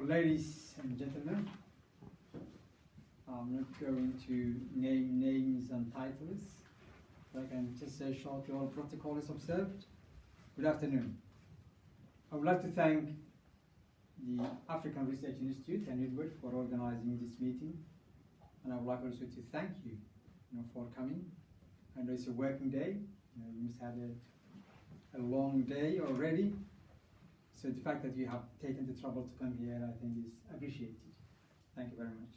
Ladies and gentlemen, I'm not going to name names and titles, but I can just say shortly all protocol is observed. Good afternoon. I would like to thank the African Research Institute and Edward for organizing this meeting, and I would like also to thank you, for coming. I know it's a working day. You must have a long day already. So the fact that you have taken the trouble to come here, I think, is appreciated. Thank you very much.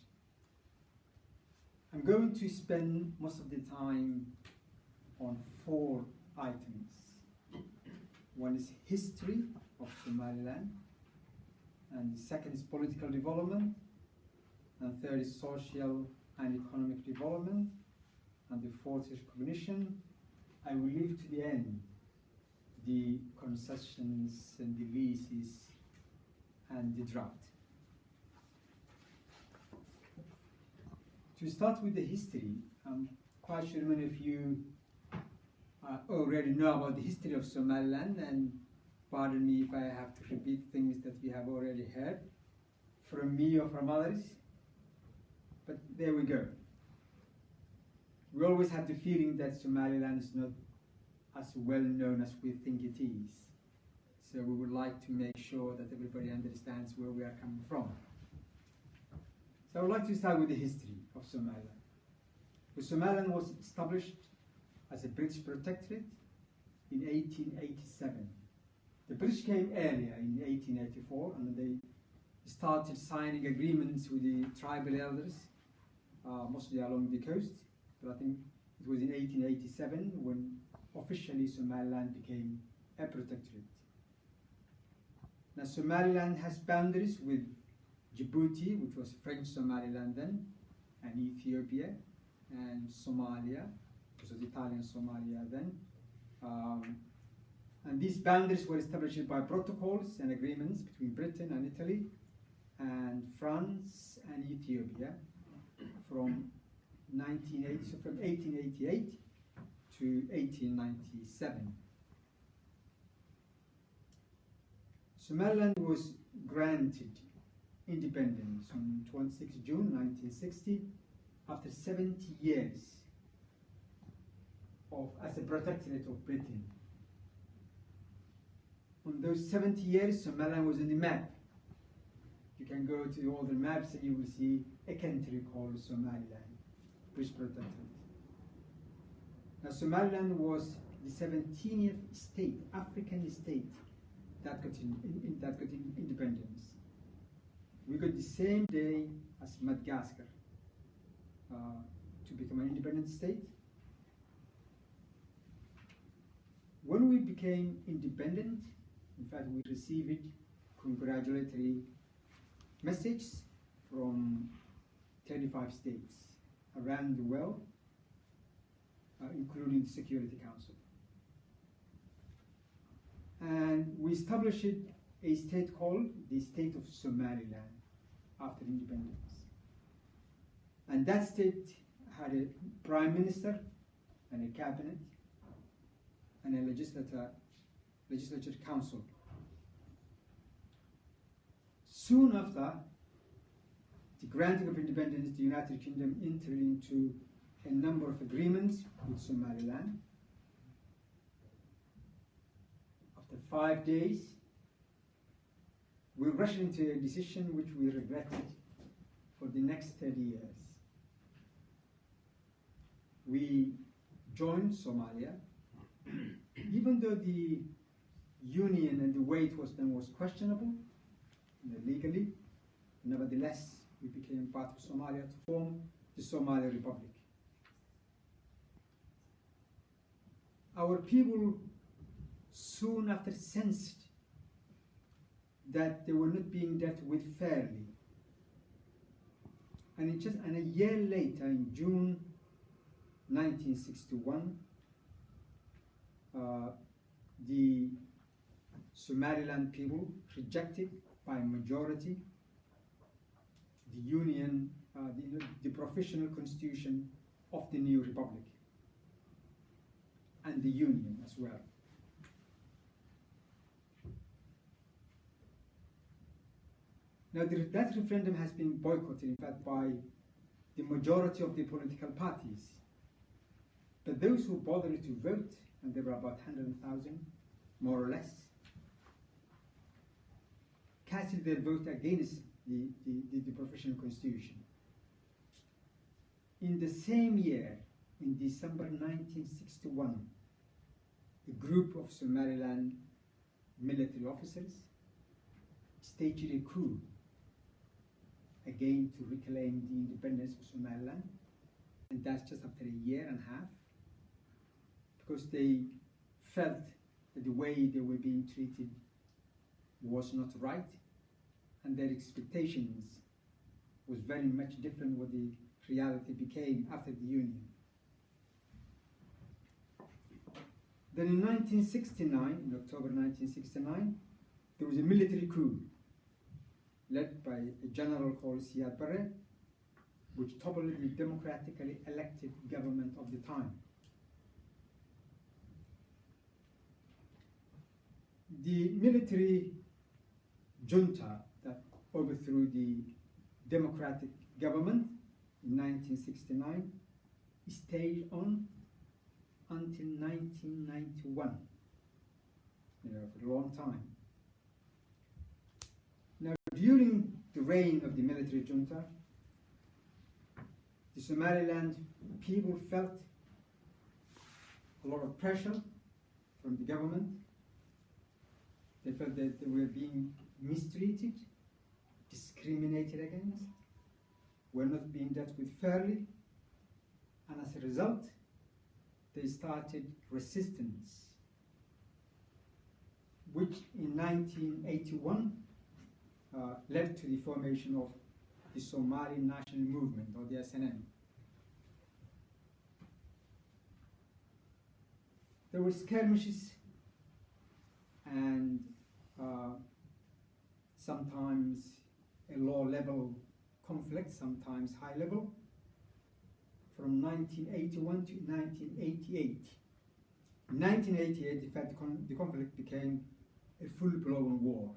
I'm going to spend most of the time on 4 items. One is history of Somaliland, and the second is political development, and third is social and economic development, and the fourth is cognition. I will leave to the end the concessions and the leases and the drought. To start with the history, I'm quite sure many of you already know about the history of Somaliland, and pardon me if I have to repeat things that we have already heard from me or from others, but there we go. We always have the feeling that Somaliland is not as well known as we think it is. So we would like to make sure that everybody understands where we are coming from. So I would like to start with the history of Somaliland. The Somaliland was established as a British protectorate in 1887. The British came earlier in 1884, and they started signing agreements with the tribal elders, mostly along the coast. But I think it was in 1887 when officially Somaliland became a protectorate. Now Somaliland has boundaries with Djibouti, which was French Somaliland then, and Ethiopia, and Somalia, which was Italian Somalia then. And these boundaries were established by protocols and agreements between Britain and Italy, and France and Ethiopia from 1888 to 1897. Somaliland was granted independence on 26 June 1960 after 70 years as a protectorate of Britain. On those 70 years, Somaliland was on the map. You can go to all the maps and you will see a country called Somaliland, British protectorate. Now Somaliland was the 17th state, African state, that got independence. We got the same day as Madagascar to become an independent state. When we became independent, in fact, we received congratulatory messages from 35 states around the world, including the Security Council. And we established a state called the State of Somaliland after independence. And that state had a prime minister and a cabinet and a legislature council. Soon after the granting of independence, the United Kingdom entered into a number of agreements with Somaliland. After 5 days, we rushed into a decision which we regretted for the next 30 years. We joined Somalia, even though the union and the way it was done was questionable legally. Nevertheless, we became part of Somalia to form the Somali Republic. Our people soon after sensed that they were not being dealt with fairly. And a year later, in June 1961, the Somaliland people rejected by majority the union, the professional constitution of the new republic, and the union as well. Now, that referendum has been boycotted, in fact, by the majority of the political parties. But those who bothered to vote, and there were about 100,000, more or less, casted their vote against the professional constitution. In the same year, in December 1961, a group of Somaliland military officers staged a coup again to reclaim the independence of Somaliland, and that's just after a year and a half, because they felt that the way they were being treated was not right, and their expectations was very much different what the reality became after the Union. Then in 1969, in October 1969, there was a military coup led by a general called Berbera, which toppled the democratically elected government of the time. The military junta that overthrew the democratic government in 1969 stayed on until 1991, for a long time. Now, during the reign of the military junta, the Somaliland people felt a lot of pressure from the government. They felt that they were being mistreated, discriminated against, were not being dealt with fairly, and as a result, they started resistance, which in 1981 led to the formation of the Somali National Movement, or the SNM. There were skirmishes and sometimes a low-level conflict, sometimes high-level, from 1981 to 1988. In 1988, in fact, the conflict became a full-blown war.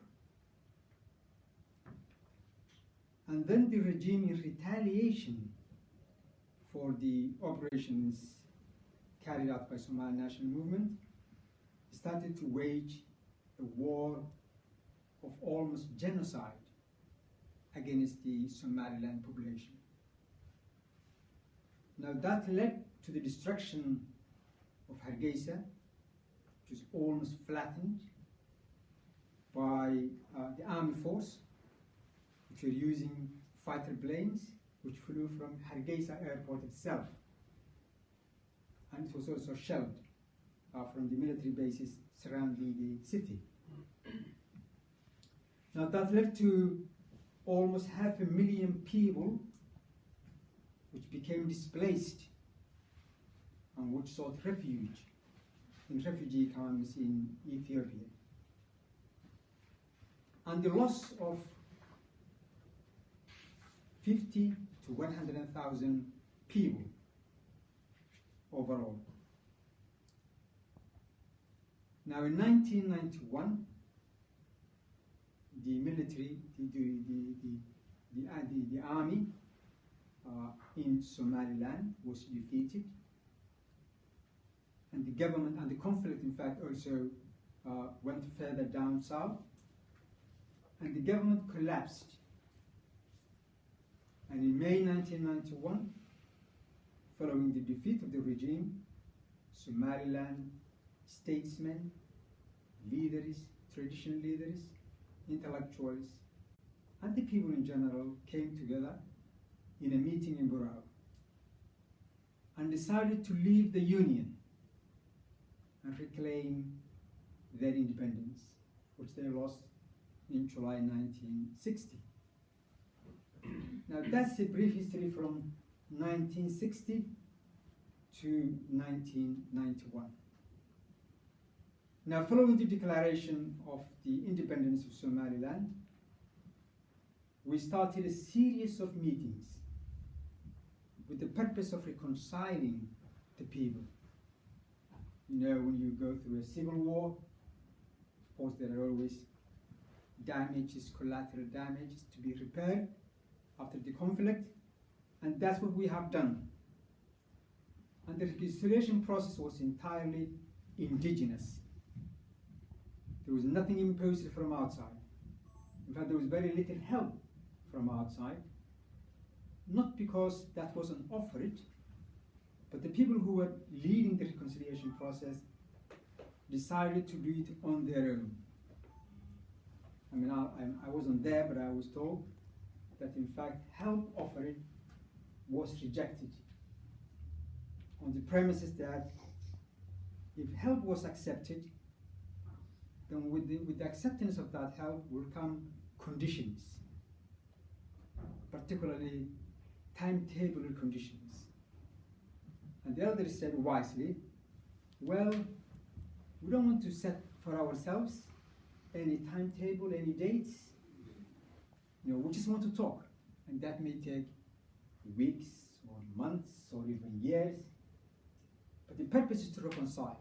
And then the regime, in retaliation for the operations carried out by Somali National Movement, started to wage a war of almost genocide against the Somaliland population. Now that led to the destruction of Hargeisa, which was almost flattened by the army force, which were using fighter planes, which flew from Hargeisa airport itself. And it was also shelled from the military bases surrounding the city. Now that led to almost 500,000 people which became displaced and which sought refuge in refugee camps in Ethiopia. And the loss of 50 to 100,000 people overall. Now in 1991, the military, the army in Somaliland was defeated, and the government and the conflict, in fact, also went further down south, and the government collapsed. And in May 1991, following the defeat of the regime, Somaliland statesmen, leaders, traditional leaders, intellectuals, and the people in general came together in a meeting in Berbera and decided to leave the Union and reclaim their independence, which they lost in July 1960. Now that's a brief history from 1960 to 1991. Now, following the declaration of the independence of Somaliland, we started a series of meetings with the purpose of reconciling the people. You know, when you go through a civil war, of course there are always damages, collateral damages to be repaired after the conflict, and that's what we have done. And the reconciliation process was entirely indigenous. There was nothing imposed from outside. In fact, there was very little help from outside, not because that wasn't offered, but the people who were leading the reconciliation process decided to do it on their own. I mean, I wasn't there, but I was told that in fact help offered was rejected on the premises that if help was accepted, then with the acceptance of that help will come conditions, particularly timetable conditions. And the elders said wisely, well, we don't want to set for ourselves any timetable, any dates. We just want to talk, and that may take weeks or months or even years. But the purpose is to reconcile,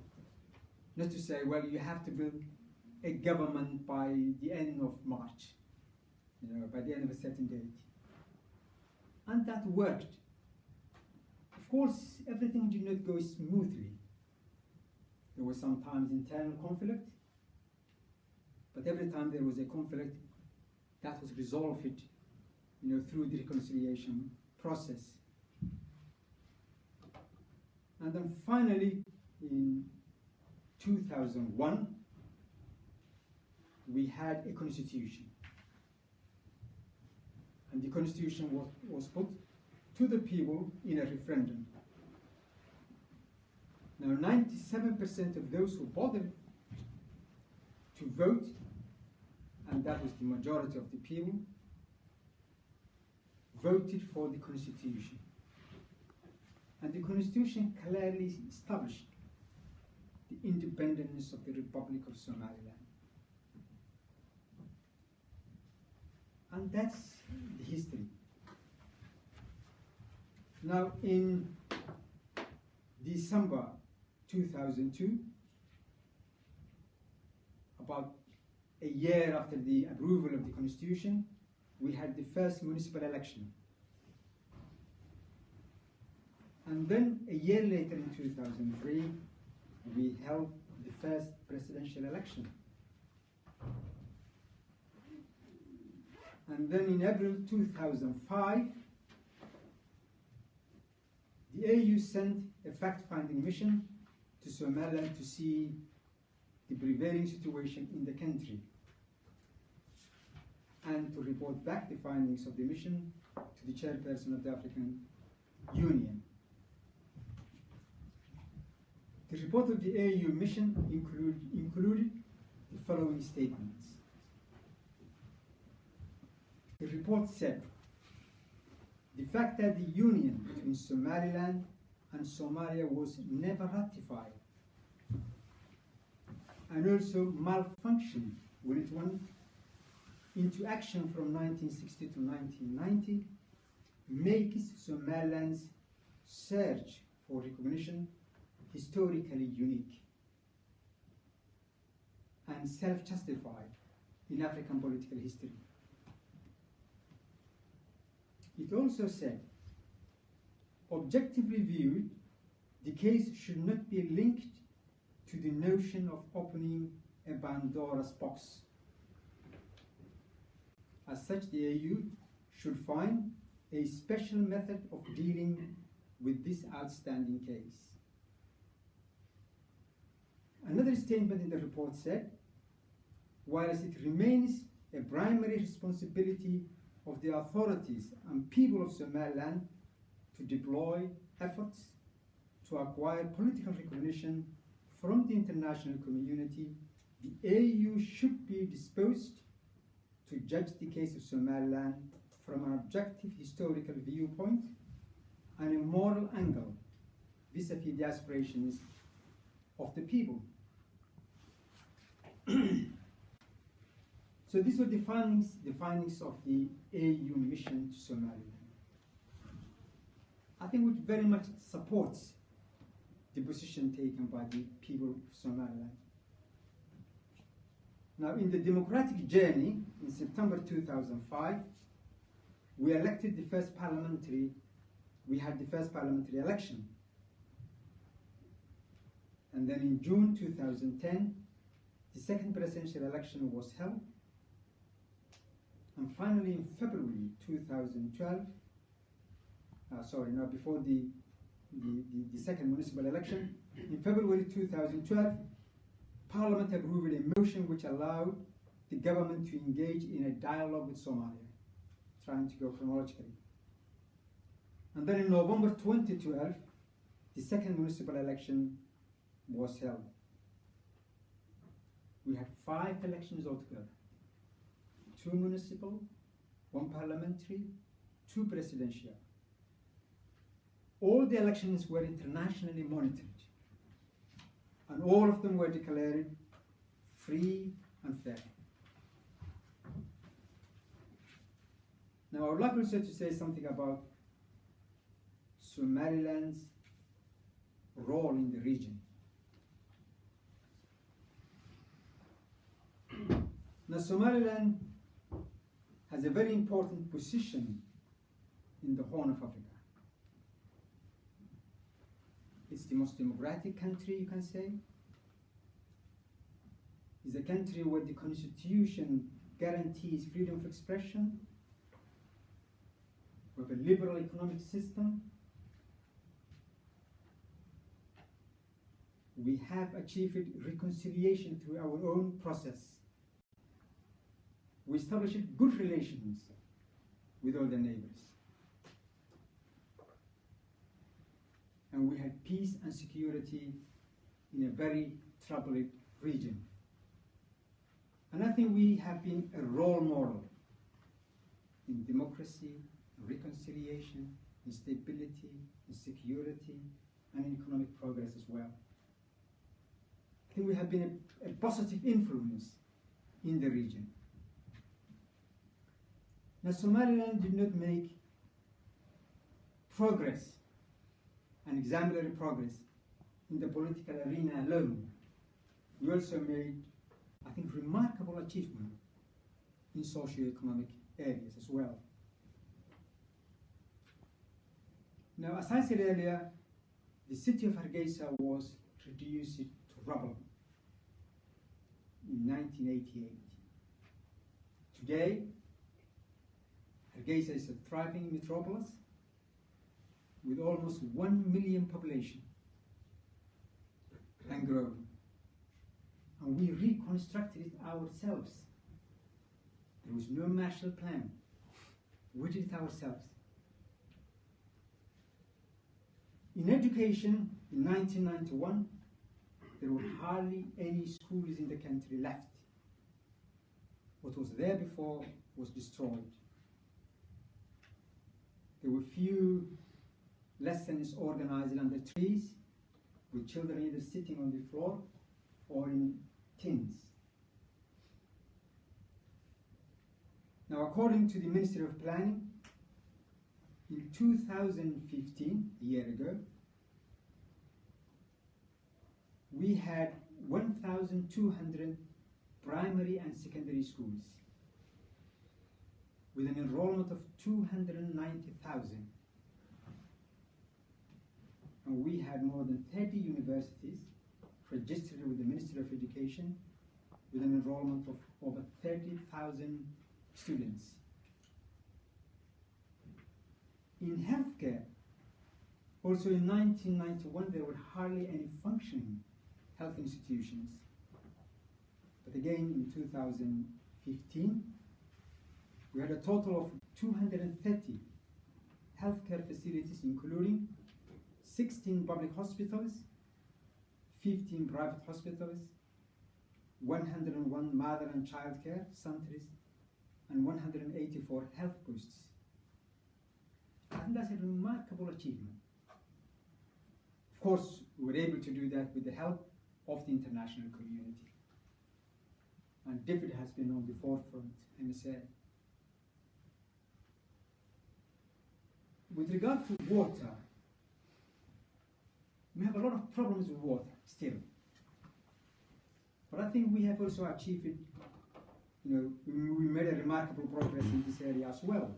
not to say, well, you have to build a government by the end of March, by the end of a certain date. And that worked. Of course, everything did not go smoothly. There was sometimes internal conflict, but every time there was a conflict, that was resolved, through the reconciliation process. And then finally, in 2001, we had a constitution. And the constitution was put to the people in a referendum. Now, 97% of those who bothered to vote, and that was the majority of the people, voted for the constitution. And the constitution clearly established the independence of the Republic of Somaliland. And that's the history. Now, in December 2002, about a year after the approval of the constitution, we had the first municipal election. And then a year later, in 2003, we held the first presidential election. And then in April 2005, the AU sent a fact-finding mission to Somaliland to see the prevailing situation in the country and to report back the findings of the mission to the chairperson of the African Union. The report of the AU mission included the following statements. The report said, the fact that the union between Somaliland and Somalia was never ratified and also malfunctioned when it went into action from 1960 to 1990 makes Somaliland's search for recognition historically unique and self-justified in African political history. It also said, objectively viewed, the case should not be linked to the notion of opening a Pandora's box. As such, the AU should find a special method of dealing with this outstanding case. Another statement in the report said, whilst it remains a primary responsibility of the authorities and people of Somaliland to deploy efforts to acquire political recognition from the international community, the AU should be disposed to judge the case of Somaliland from an objective historical viewpoint and a moral angle vis-à-vis the aspirations of the people. So these were the findings of the AU mission to Somaliland. I think which very much supports the position taken by the people of Somaliland. Now, in the democratic journey, in September 2005, we elected the first parliamentary, we had the first parliamentary election. And then in June 2010, the second presidential election was held. And finally, in February 2012, before the second municipal election, in February 2012, Parliament approved a motion which allowed the government to engage in a dialogue with Somalia, trying to go chronologically. And then in November 2012, the second municipal election was held. We had 5 elections altogether. 2 municipal, 1 parliamentary, 2 presidential. All the elections were internationally monitored, and all of them were declared free and fair. Now, I would like also to say something about Somaliland's role in the region. Now, Somaliland has a very important position in the Horn of Africa. It's the most democratic country, you can say. It's a country where the constitution guarantees freedom of expression, with a liberal economic system. We have achieved reconciliation through our own process. We established good relations with all the neighbors. And we had peace and security in a very troubled region. And I think we have been a role model in democracy, reconciliation, in stability, in security, and in economic progress as well. I think we have been a positive influence in the region. Now, Somaliland did not make progress, and exemplary progress, in the political arena alone. We also made, I think, remarkable achievement in socio-economic areas as well. Now, as I said earlier, the city of Hargeisa was reduced to rubble in 1988. Today, Hargeisa is a thriving metropolis with almost 1 million population and growing. And we reconstructed it ourselves. There was no Marshall Plan. We did it ourselves. In education, in 1991, there were hardly any schools in the country left. What was there before was destroyed. There were few lessons organized under trees, with children either sitting on the floor or in tents. Now, according to the Ministry of Planning, in 2015, a year ago, we had 1,200 primary and secondary schools with an enrollment of 290,000. And we had more than 30 universities registered with the Ministry of Education with an enrollment of over 30,000 students. In healthcare, also in 1991, there were hardly any functioning health institutions. But again, in 2015, we had a total of 230 healthcare facilities, including 16 public hospitals, 15 private hospitals, 101 mother and child care centers, and 184 health posts. I think that's a remarkable achievement. Of course, we were able to do that with the help of the international community. And David has been on the forefront, MSA. With regard to water, we have a lot of problems with water still. But I think we have also achieved we made a remarkable progress in this area as well.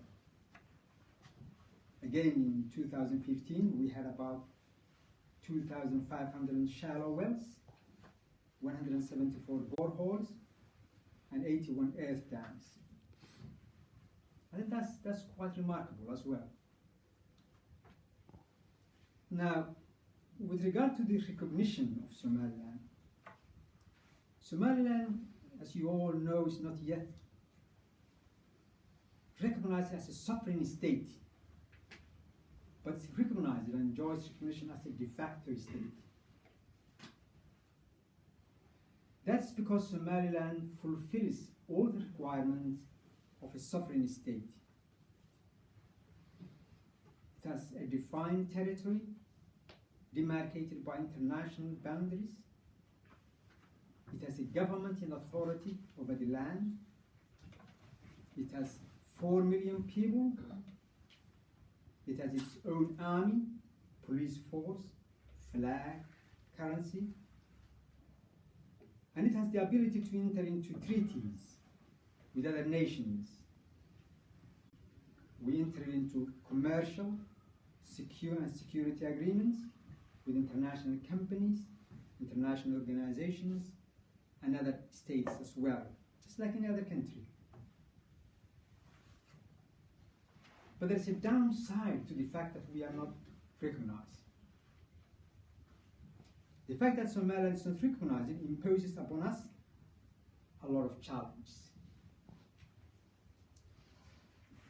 Again, in 2015, we had about 2,500 shallow wells, 174 boreholes, and 81 earth dams. I think that's quite remarkable as well. Now, with regard to the recognition of Somaliland, as you all know, is not yet recognized as a sovereign state, but it's recognized and enjoys recognition as a de facto state. That's because Somaliland fulfills all the requirements of a sovereign state. It has a defined territory, demarcated by international boundaries. It has a government and authority over the land. It has 4 million people. It has its own army, police force, flag, currency. And it has the ability to enter into treaties with other nations. We enter into commercial, secure and security agreements with international companies, international organizations, and other states as well, just like any other country. But there's a downside to the fact that we are not recognized. The fact that Somaliland is not recognized imposes upon us a lot of challenges.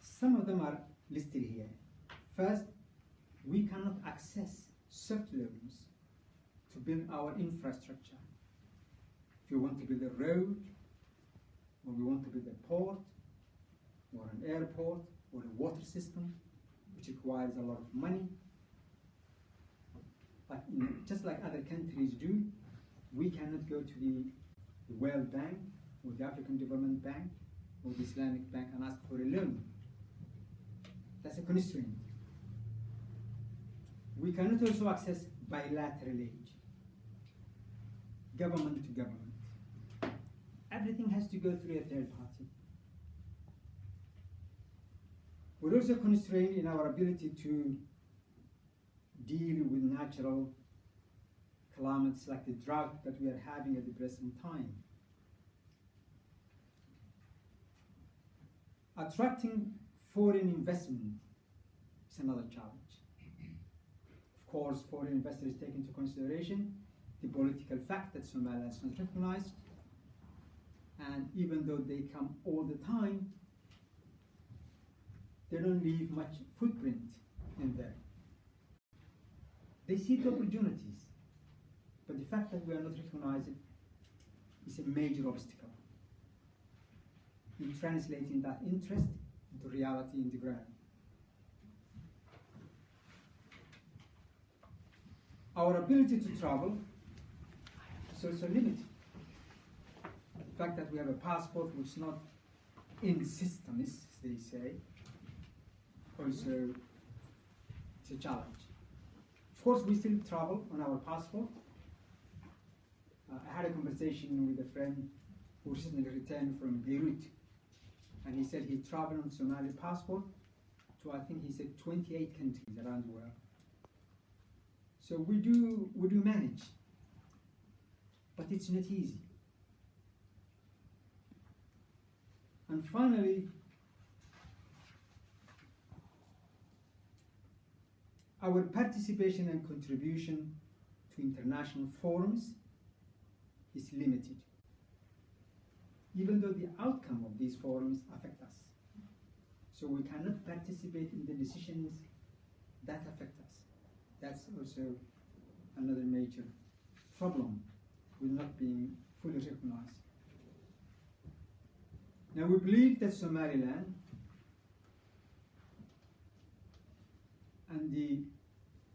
Some of them are listed here. First, we cannot access soft loans to build our infrastructure. If you want to build a road, or we want to build a port, or an airport, or a water system, which requires a lot of money, but just like other countries do, we cannot go to the World Bank, or the African Development Bank, or the Islamic Bank and ask for a loan. That's a constraint. We cannot also access bilateral aid, government to government. Everything has to go through a third party. We're also constrained in our ability to deal with natural calamities like the drought that we are having at the present time. Attracting foreign investment is another challenge. Of course, foreign investors take into consideration the political fact that Somalia is not recognized, and even though they come all the time, they don't leave much footprint in there. They see the opportunities, but the fact that we are not recognized is a major obstacle in translating that interest into reality in the ground. Our ability to travel is also limited. The fact that we have a passport which is not in the system, as they say, also it's a challenge. Of course, we still travel on our passport. I had a conversation with a friend who recently returned from Beirut, and he said he traveled on Somali passport to, I think he said, 28 countries around the world. So we do manage, but it's not easy. And finally, our participation and contribution to international forums is limited, even though the outcome of these forums affect us. So we cannot participate in the decisions that affect us. That's also another major problem with not being fully recognized. Now, we believe that Somaliland and the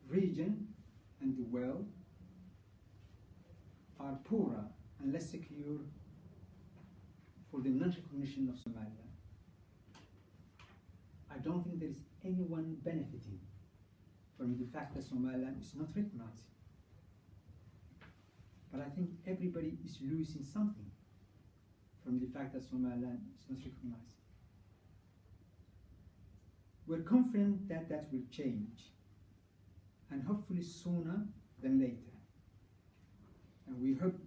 region and the world are poorer and less secure for the non-recognition of Somaliland. I don't think there is anyone benefiting from the fact that Somaliland is not recognized. But I think everybody is losing something from the fact that Somaliland is not recognized. We're confident that that will change, and hopefully sooner than later. And we hope,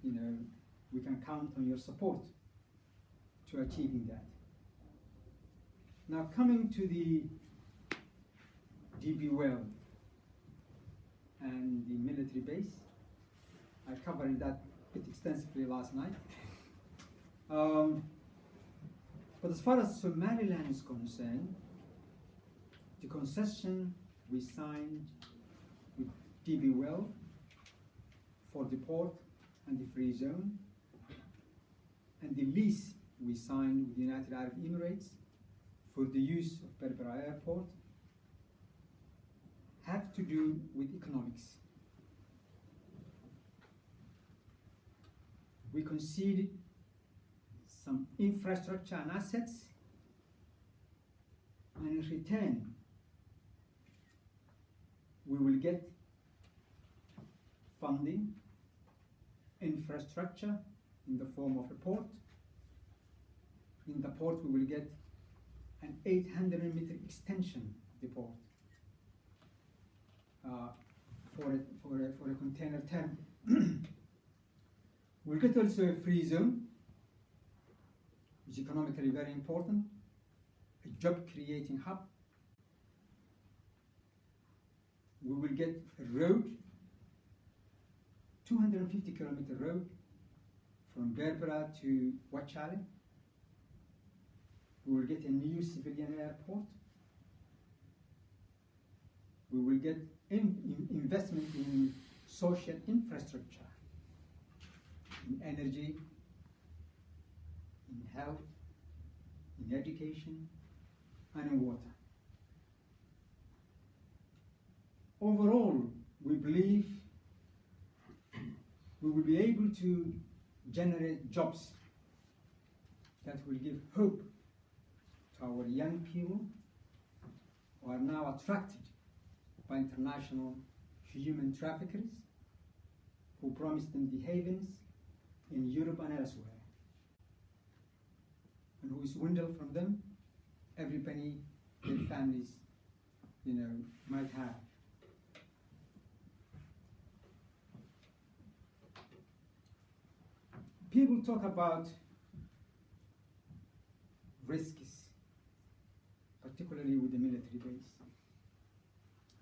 we can count on your support to achieving that. Now, coming to the DB well and the military base, I covered that bit extensively last night. But as far as Somaliland is concerned, the concession we signed with DB well for the port and the free zone, and the lease we signed with the United Arab Emirates for the use of Berbera Airport have to do with economics. We conceded some infrastructure and assets, and in return, we will get funding, infrastructure in the form of a port. In the port, we will get an 800-meter extension of the port for a container terminal. We'll get also a free zone, which is economically very important, a job-creating hub. We will get a road, 250-kilometer road from Berbera to Shire. We will get a new civilian airport. We will get investment in social infrastructure, in energy, in health, in education, and in water. Overall, we believe we will be able to generate jobs that will give hope to our young people who are now attracted by international human traffickers who promise them the havens in Europe and elsewhere, and who swindle from them every penny their families, might have. People talk about risks, particularly with the military base.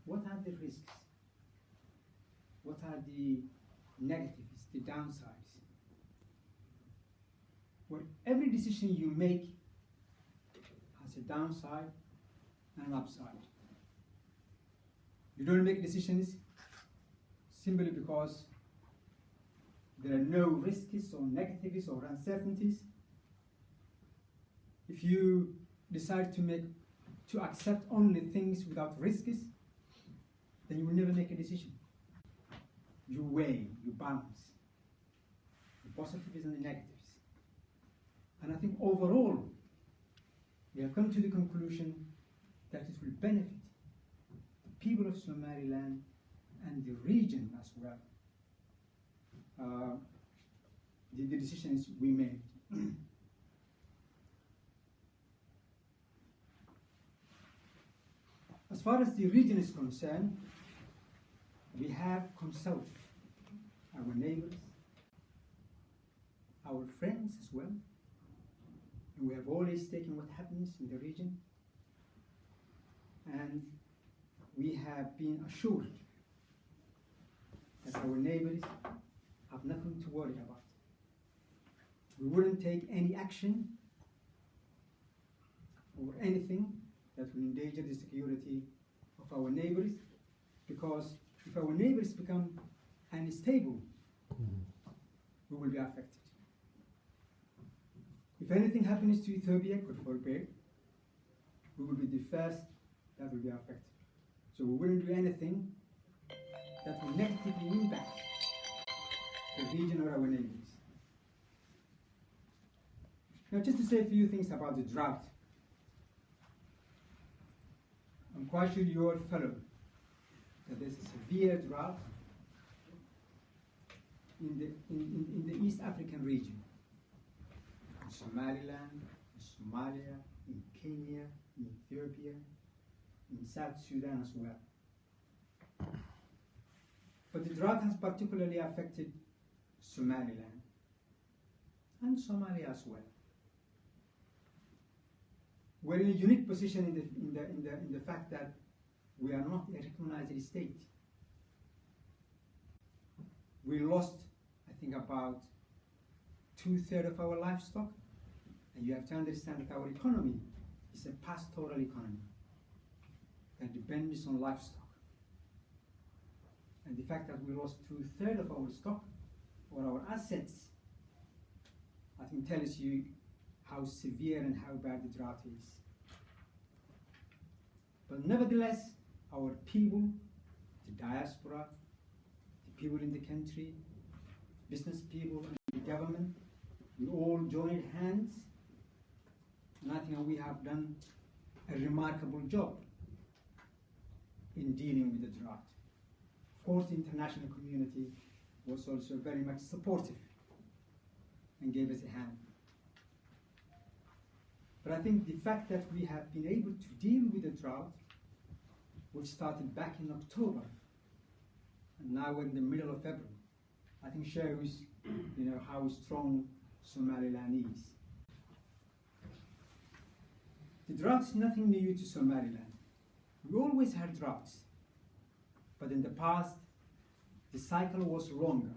What are the risks? What are the negatives, the downsides? Well, every decision you make has a downside and an upside. You don't make decisions simply because there are no risks or negatives or uncertainties. If you decide to accept only things without risks, then you will never make a decision. You weigh, you balance the positives and the negatives. And I think overall, we have come to the conclusion that it will benefit the people of Somaliland and the region as well. The decisions we made. As far as the region is concerned, we have consulted our neighbors, our friends as well, and we have always taken what happens in the region, and we have been assured that our neighbors have nothing to worry about. We wouldn't take any action or anything that will endanger the security of our neighbors, because if our neighbors become unstable, we will be affected. If anything happens to Ethiopia, God forbid, we will be the first that will be affected. So we wouldn't do anything that will negatively impact the region or our neighbors. Now, just to say a few things about the drought. I'm quite sure you all follow that there's a severe drought in the East African region. Somaliland, in Somalia, in Kenya, in Ethiopia, in South Sudan as well. But the drought has particularly affected Somaliland and Somalia as well. We're in a unique position in the fact that we are not a recognized state. We lost, I think, about 2/3 of our livestock, and you have to understand that our economy is a pastoral economy that depends on livestock. And the fact that we lost 2/3 of our stock or our assets, I think, tells you how severe and how bad the drought is. But nevertheless, our people, the diaspora, the people in the country, business people and the government, we all joined hands, and I think we have done a remarkable job in dealing with the drought. Of course, the international community was also very much supportive and gave us a hand. But I think the fact that we have been able to deal with the drought, which started back in October, and now we're in the middle of February, I think shows, how strong Somaliland is. The drought is nothing new to Somaliland. We always had droughts, but in the past, the cycle was longer.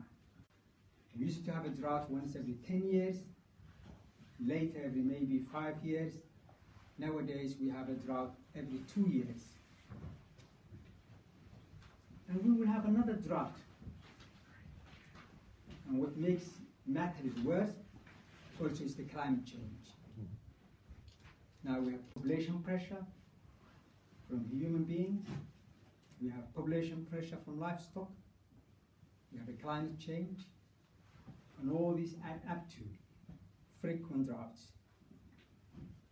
We used to have a drought once every 10 years, later every maybe 5 years. Nowadays, we have a drought every 2 years. And we will have another drought. And what makes matters worse also is the climate change. Now we have population pressure from human beings, we have population pressure from livestock, we have a climate change, and all these add up to frequent droughts.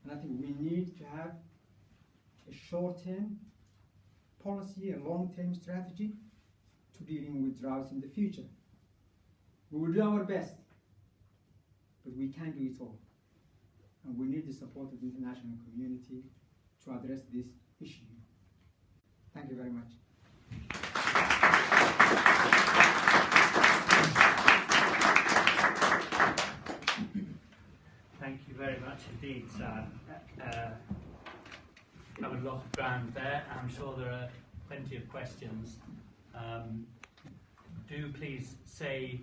And I think we need to have a short-term policy, a long-term strategy to dealing with droughts in the future. We will do our best, but we can't do it all. And we need the support of the international community to address this issue. Thank you very much. Thank you very much indeed, Sam. Covered a lot of ground there. I'm sure there are plenty of questions. Do please say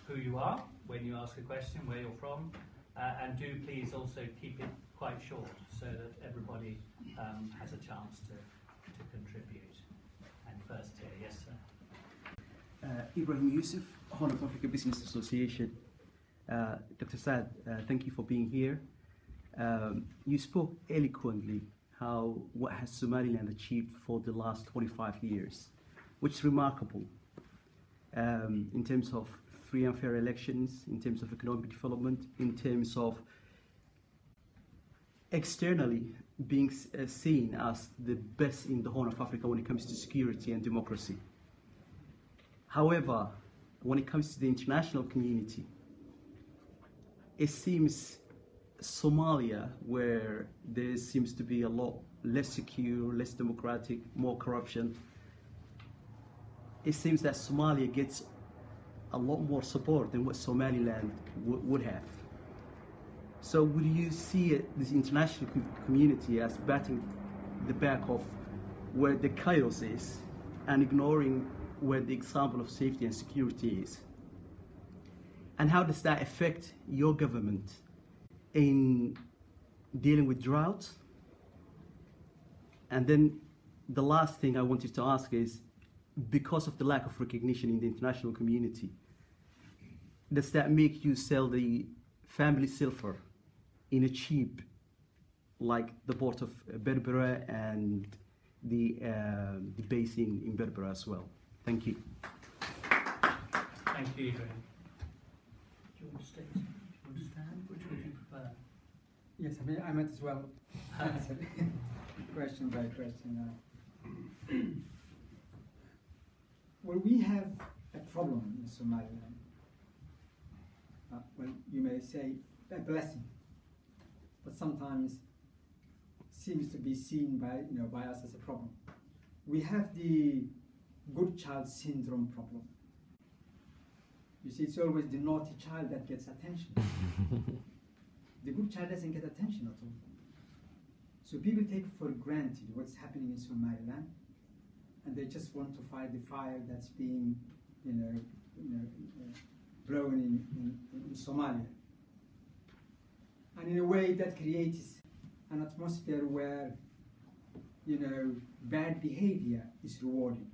who you are when you ask a question, where you're from, and do please also keep it quite short so that everybody has a chance to contribute. And first here, yes sir. Ibrahim Yusuf, Horn of Africa Business Association. Dr. Saad, thank you for being here. You spoke eloquently what has Somaliland achieved for the last 25 years, which is remarkable in terms of free and fair elections, in terms of economic development, in terms of externally being seen as the best in the Horn of Africa when it comes to security and democracy. However, when it comes to the international community, it seems Somalia, where there seems to be a lot less secure, less democratic, more corruption, it seems that Somalia gets a lot more support than what Somaliland would have. So would you see this international community as batting the back of where the chaos is and ignoring where the example of safety and security is? And how does that affect your government in dealing with drought? And then the last thing I wanted to ask is, because of the lack of recognition in the international community, does that make you sell the family silver in a cheap, like the port of Berbera and the basin in Berbera as well? Thank you. Thank you, Ibrahim. Do you want to stay? Do you want to stand? Which would you prefer? Yes, I might as well answer question by question. Well, we have a problem in Somaliland. Well, you may say a blessing. but sometimes seems to be seen by us as a problem. We have the good child syndrome problem. You see, it's always the naughty child that gets attention. The good child doesn't get attention at all. So people take for granted what's happening in Somaliland, and they just want to fight the fire that's being, blown in Somalia. And in a way that creates an atmosphere where, bad behavior is rewarded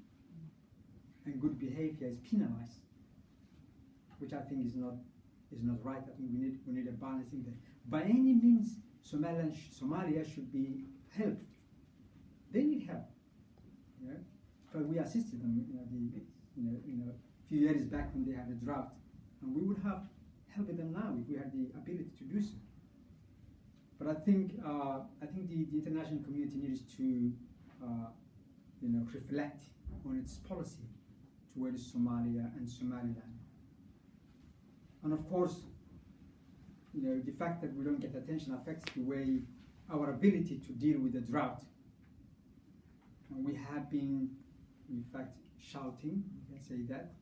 and good behavior is penalized, which I think is not right. I think we need a balancing there. By any means, Somalia should be helped. They need help, but we assisted them. A few years back when they had a drought, and we would have helped them now if we had the ability to do so. But I think the international community needs to reflect on its policy towards Somalia and Somaliland. And of course, the fact that we don't get attention affects the way our ability to deal with the drought. And we have been, in fact, shouting, you can say that,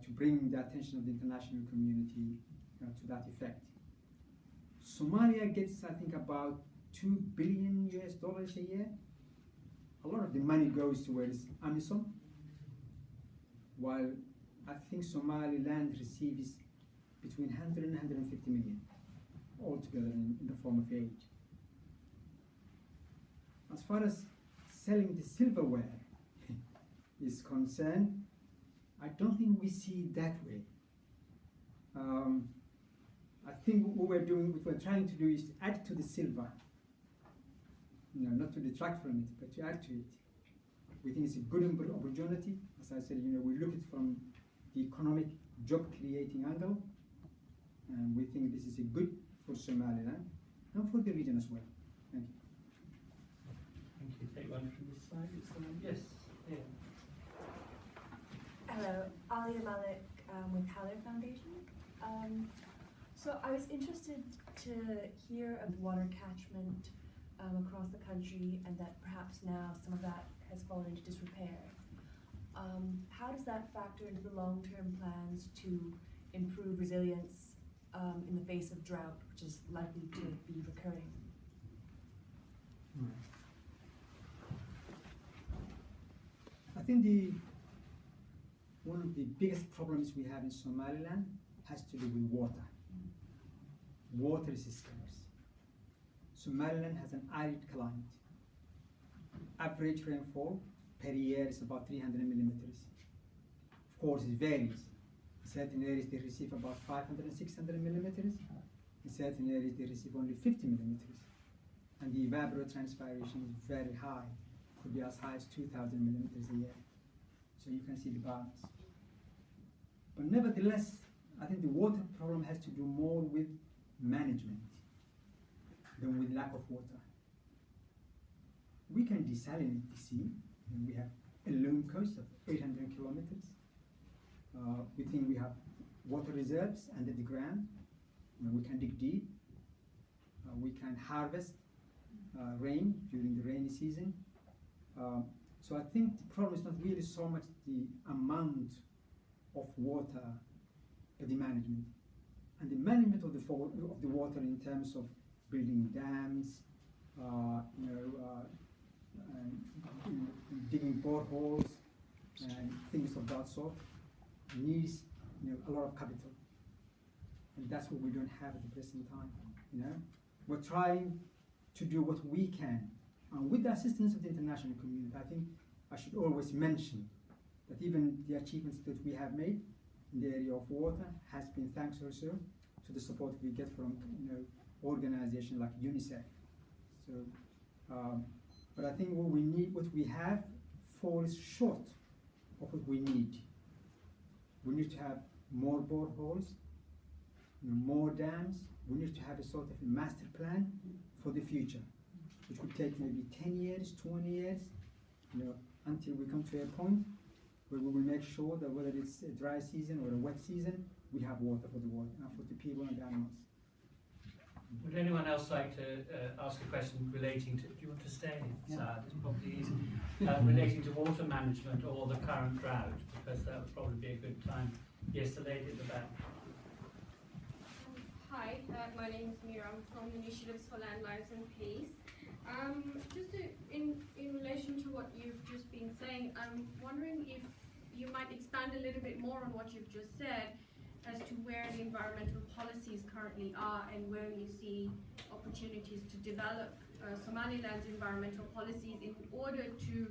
to bring the attention of the international community to that effect. Somalia gets, I think, about $2 billion a year. A lot of the money goes towards AMISOM, while I think Somaliland receives between 100 and 150 million altogether in the form of aid. As far as selling the silverware is concerned, I don't think we see it that way. I think what we're trying to do is to add to the silver, not to detract from it, but to add to it. We think it's a good opportunity. As I said, we look at it from the economic job-creating angle, and we think this is a good for Somaliland and for the region as well. Thank you. Thank you. Take one from this side. Yes. Yeah. Hello, Alia Malik with Haller Foundation. So I was interested to hear of water catchment across the country, and that perhaps now some of that has fallen into disrepair. How does that factor into the long-term plans to improve resilience in the face of drought, which is likely to be recurring? I think one of the biggest problems we have in Somaliland has to do with water. Water is scarce. Somaliland has an arid climate. Average rainfall per year is about 300 millimeters. Of course, it varies. In certain areas they receive about 500 and 600 millimeters. In certain areas they receive only 50 millimeters. And the evapotranspiration is very high. Could be as high as 2,000 millimeters a year. So you can see the balance. But nevertheless, I think the water problem has to do more with management than with lack of water. We can desalinate the sea, and we have a long coast of 800 kilometers. We think we have water reserves under the ground. We can dig deep. We can harvest rain during the rainy season. So I think the problem is not really so much the amount of water, but the management. And the management of the water in terms of building dams, digging boreholes, and things of that sort needs a lot of capital. And that's what we don't have at the present time. We're trying to do what we can. And with the assistance of the international community, I think I should always mention that even the achievements that we have made in the area of water has been thanks also to the support we get from organizations like UNICEF. So, but I think what we have falls short of what we need. We need to have more boreholes, more dams. We need to have a sort of a master plan for the future, which would take maybe 10 years, 20 years, until we come to a point where we will make sure that whether it's a dry season or a wet season, we have water for the people and the animals. Would anyone else like to ask a question relating to, do you want to stay? Sad, it's probably easy. Relating to water management or the current drought, because that would probably be a good time. Yes, the lady at the back. Hi, my name is Mira. I'm from Initiatives for Land, Lives and Peace. In relation to what you've just been saying, I'm wondering if you might expand a little bit more on what you've just said as to where the environmental policies currently are and where you see opportunities to develop Somaliland's environmental policies in order to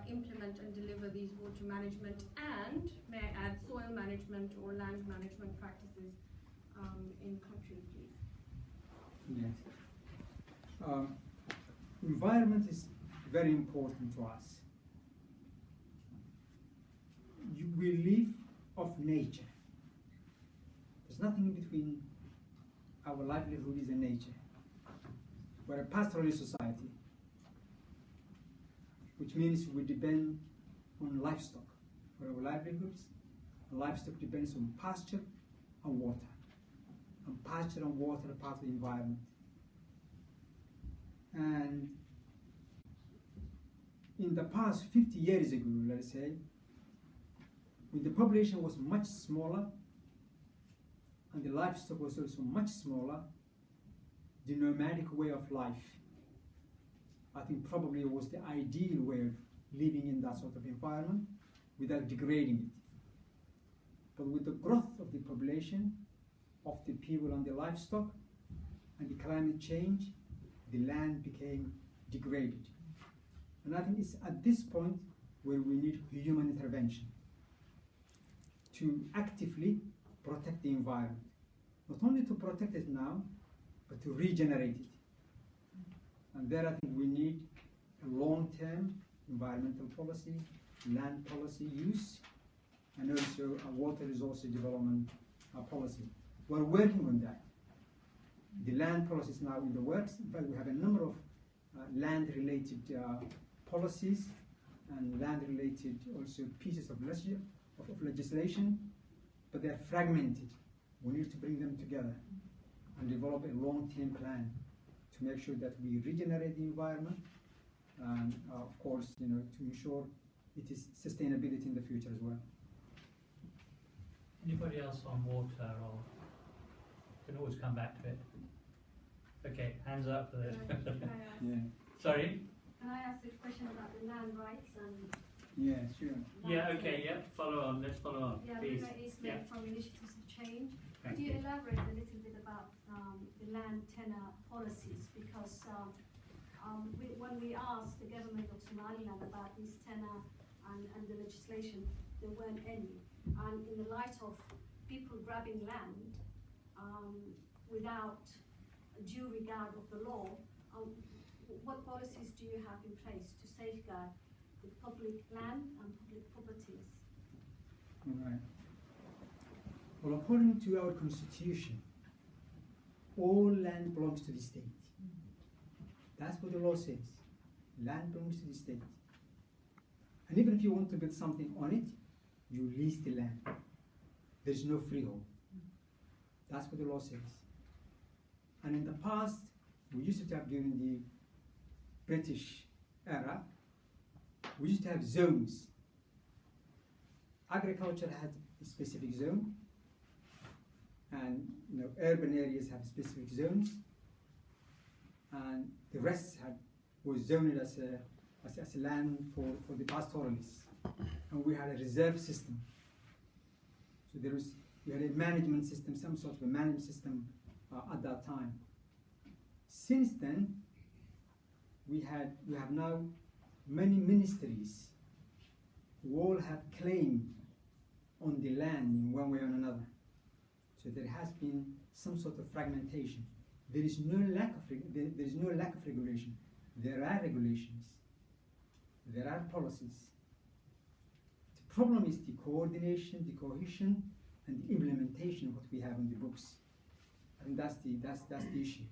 implement and deliver these water management and, may I add, soil management or land management practices in country, please. Yes. Environment is very important to us. We live of nature. There's nothing in between our livelihoods and nature. We're a pastoralist society, which means we depend on livestock for our livelihoods. Livestock depends on pasture and water. And pasture and water are part of the environment. And in the past 50 years ago, let's say, when the population was much smaller and the livestock was also much smaller, the nomadic way of life, I think probably was the ideal way of living in that sort of environment without degrading it. But with the growth of the population, of the people and the livestock, and the climate change, the land became degraded. And I think it's at this point where we need human intervention to actively protect the environment. Not only to protect it now, but to regenerate it. And there I think we need a long-term environmental policy, land policy use, and also a water resource development policy. We're working on that. The land policy is now in the works. In fact, we have a number of land-related policies and land-related also pieces of legislation, but they're fragmented. We need to bring them together and develop a long-term plan to make sure that we regenerate the environment and, of course, to ensure it is sustainability in the future as well. Anybody else on water, or can always come back to it? Okay, hands up for this. Yeah. Sorry? Can I ask a question about the land rights and? Yeah, sure. Yeah, okay, yeah, follow on, let's follow on, Yeah, please. Berbera is Yeah. from Initiatives of Change. Thank Could you you. elaborate a little bit about the land tenure policies? Because when we asked the government of Somaliland about this tenure and the legislation, there weren't any. And in the light of people grabbing land without due regard of the law, what policies do you have in place to safeguard the public land and public properties? All right. Well, according to our constitution, all land belongs to the state. That's what the law says. Land belongs to the state. And even if you want to build something on it, you lease the land. There is no freehold. That's what the law says. And in the past, we used to have, during the British era, we used to have zones. Agriculture had a specific zone, and urban areas have specific zones, and the rest was zoned as land for the pastoralists. And we had a reserve system. So we had a management system, some sort of a management system at that time. Since then, we have now many ministries who all have claim on the land in one way or another. So there has been some sort of fragmentation. There is no lack of regulation. There are regulations. There are policies. The problem is the coordination, the cohesion, and the implementation of what we have in the books. I think that's the issue.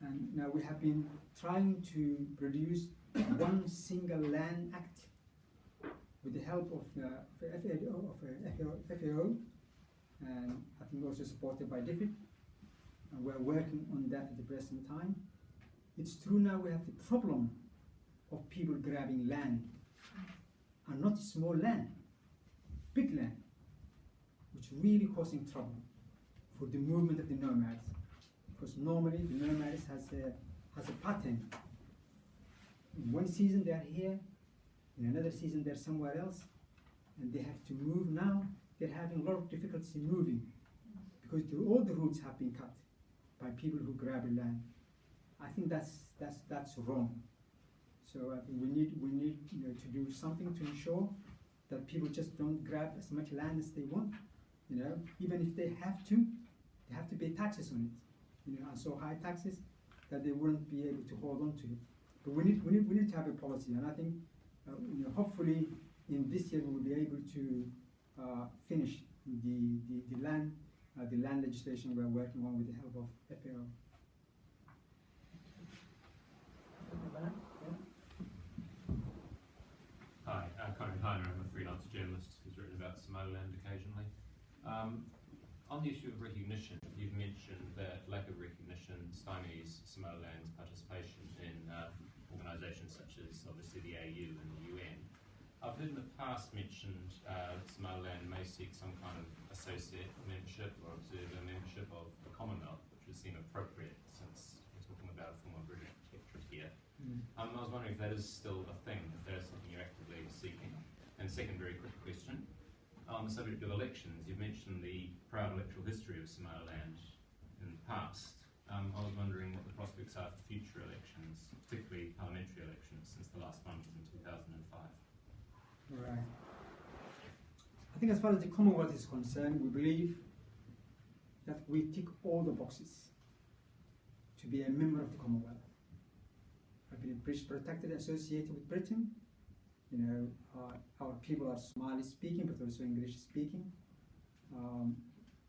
And now we have been trying to produce one single land act with the help of FAO, and I think also supported by DFID. and we're working on that at the present time. It's true now we have the problem of people grabbing land, and not small land, big land, which really causing trouble for the movement of the nomads. Because normally the nomads has a pattern. In one season they're here, in another season they're somewhere else, and they have to move now. They're having a lot of difficulty moving because all the routes have been cut by people who grab land. I think that's wrong. So I think we need to do something to ensure that people just don't grab as much land as they want. Even if they have to pay taxes on it. And so high taxes that they wouldn't be able to hold on to it. But we need to have a policy, and I think hopefully in this year we will be able to finish the land legislation we're working on with the help of FAO. Hi, Conrad Heiner. I'm a freelance journalist who's written about Somaliland occasionally. On the issue of recognition, you've mentioned that lack of recognition stymies Somaliland's participation in organisations such as obviously the AU and the UN. I've heard in the past mentioned Somaliland may seek some kind of associate membership or observer membership of the Commonwealth, which would seem appropriate since we're talking about a former British protectorate here. I was wondering if that is still a thing, if that is something you're actively seeking. And second very quick question, on the subject of elections, you've mentioned the proud electoral history of Somaliland in the past. I was wondering what the prospects are for future elections, particularly parliamentary elections, since the last one was in 2005. Right. I think as far as the Commonwealth is concerned, we believe that we tick all the boxes to be a member of the Commonwealth. I've been a British protectorate associated with Britain. Our people are Somali speaking, but also English speaking.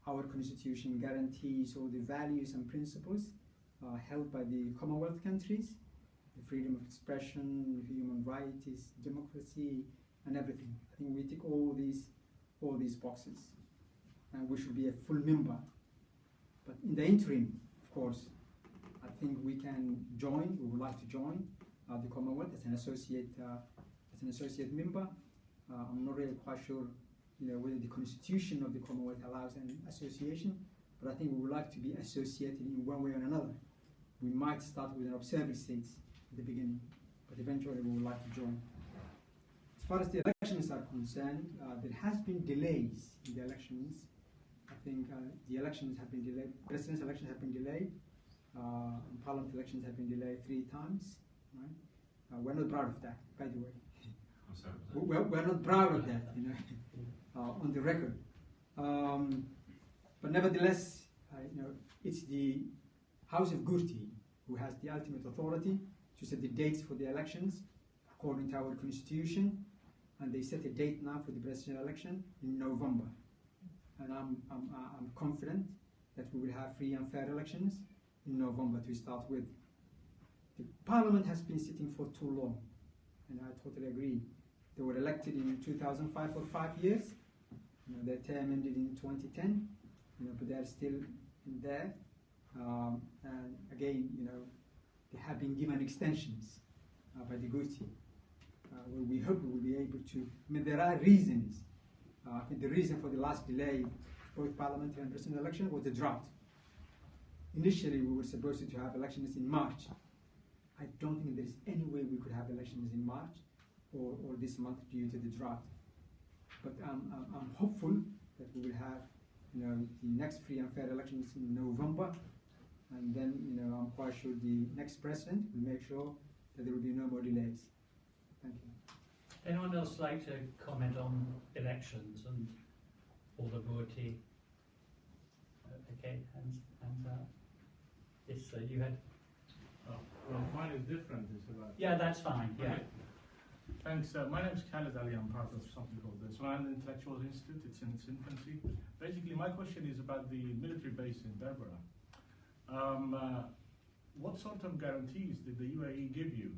Our constitution guarantees all the values and principles held by the Commonwealth countries: the freedom of expression, human rights, democracy, and everything. I think we tick all these boxes, and we should be a full member. But in the interim, of course, I think we can join. We would like to join the Commonwealth as an associate member. I'm not really quite sure, whether the constitution of the Commonwealth allows an association, but I think we would like to be associated in one way or another. We might start with an observer states at the beginning, but eventually we would like to join. As far as the elections are concerned, there has been delays in the elections. I think the elections have been delayed. President's elections have been delayed. Parliament elections have been delayed 3 times. Right? We're not proud of that, by the way. I'm sorry. We're not proud of that, on the record. But nevertheless, it's the House of Gurti who has the ultimate authority to set the dates for the elections according to our constitution, and they set a date now for the presidential election in November. And I'm confident that we will have free and fair elections in November to start with. The Parliament has been sitting for too long, and I totally agree. They were elected in 2005 for 5 years. Their term ended in 2010, but they're still there. And again, they have been given extensions by the Gurti. We hope we will be able to. There are reasons. I think the reason for the last delay, both parliamentary and presidential election, was the drought. Initially, we were supposed to have elections in March. I don't think there is any way we could have elections in March or this month due to the drought. But I'm hopeful that we will have, the next free and fair elections in November, and then, I'm quite sure the next president will make sure that there will be no more delays. Thank you. Anyone else like to comment on elections and all the Gurti? Okay, hands up. Yes, you had. Well, mine is different. It's about. Yeah, that's fine. Yeah. Okay. Thanks. My name is Khaled Ali. I'm part of something called the Somaliland Intellectuals Institute. It's in its infancy. Basically, my question is about the military base in Berbera. What sort of guarantees did the UAE give you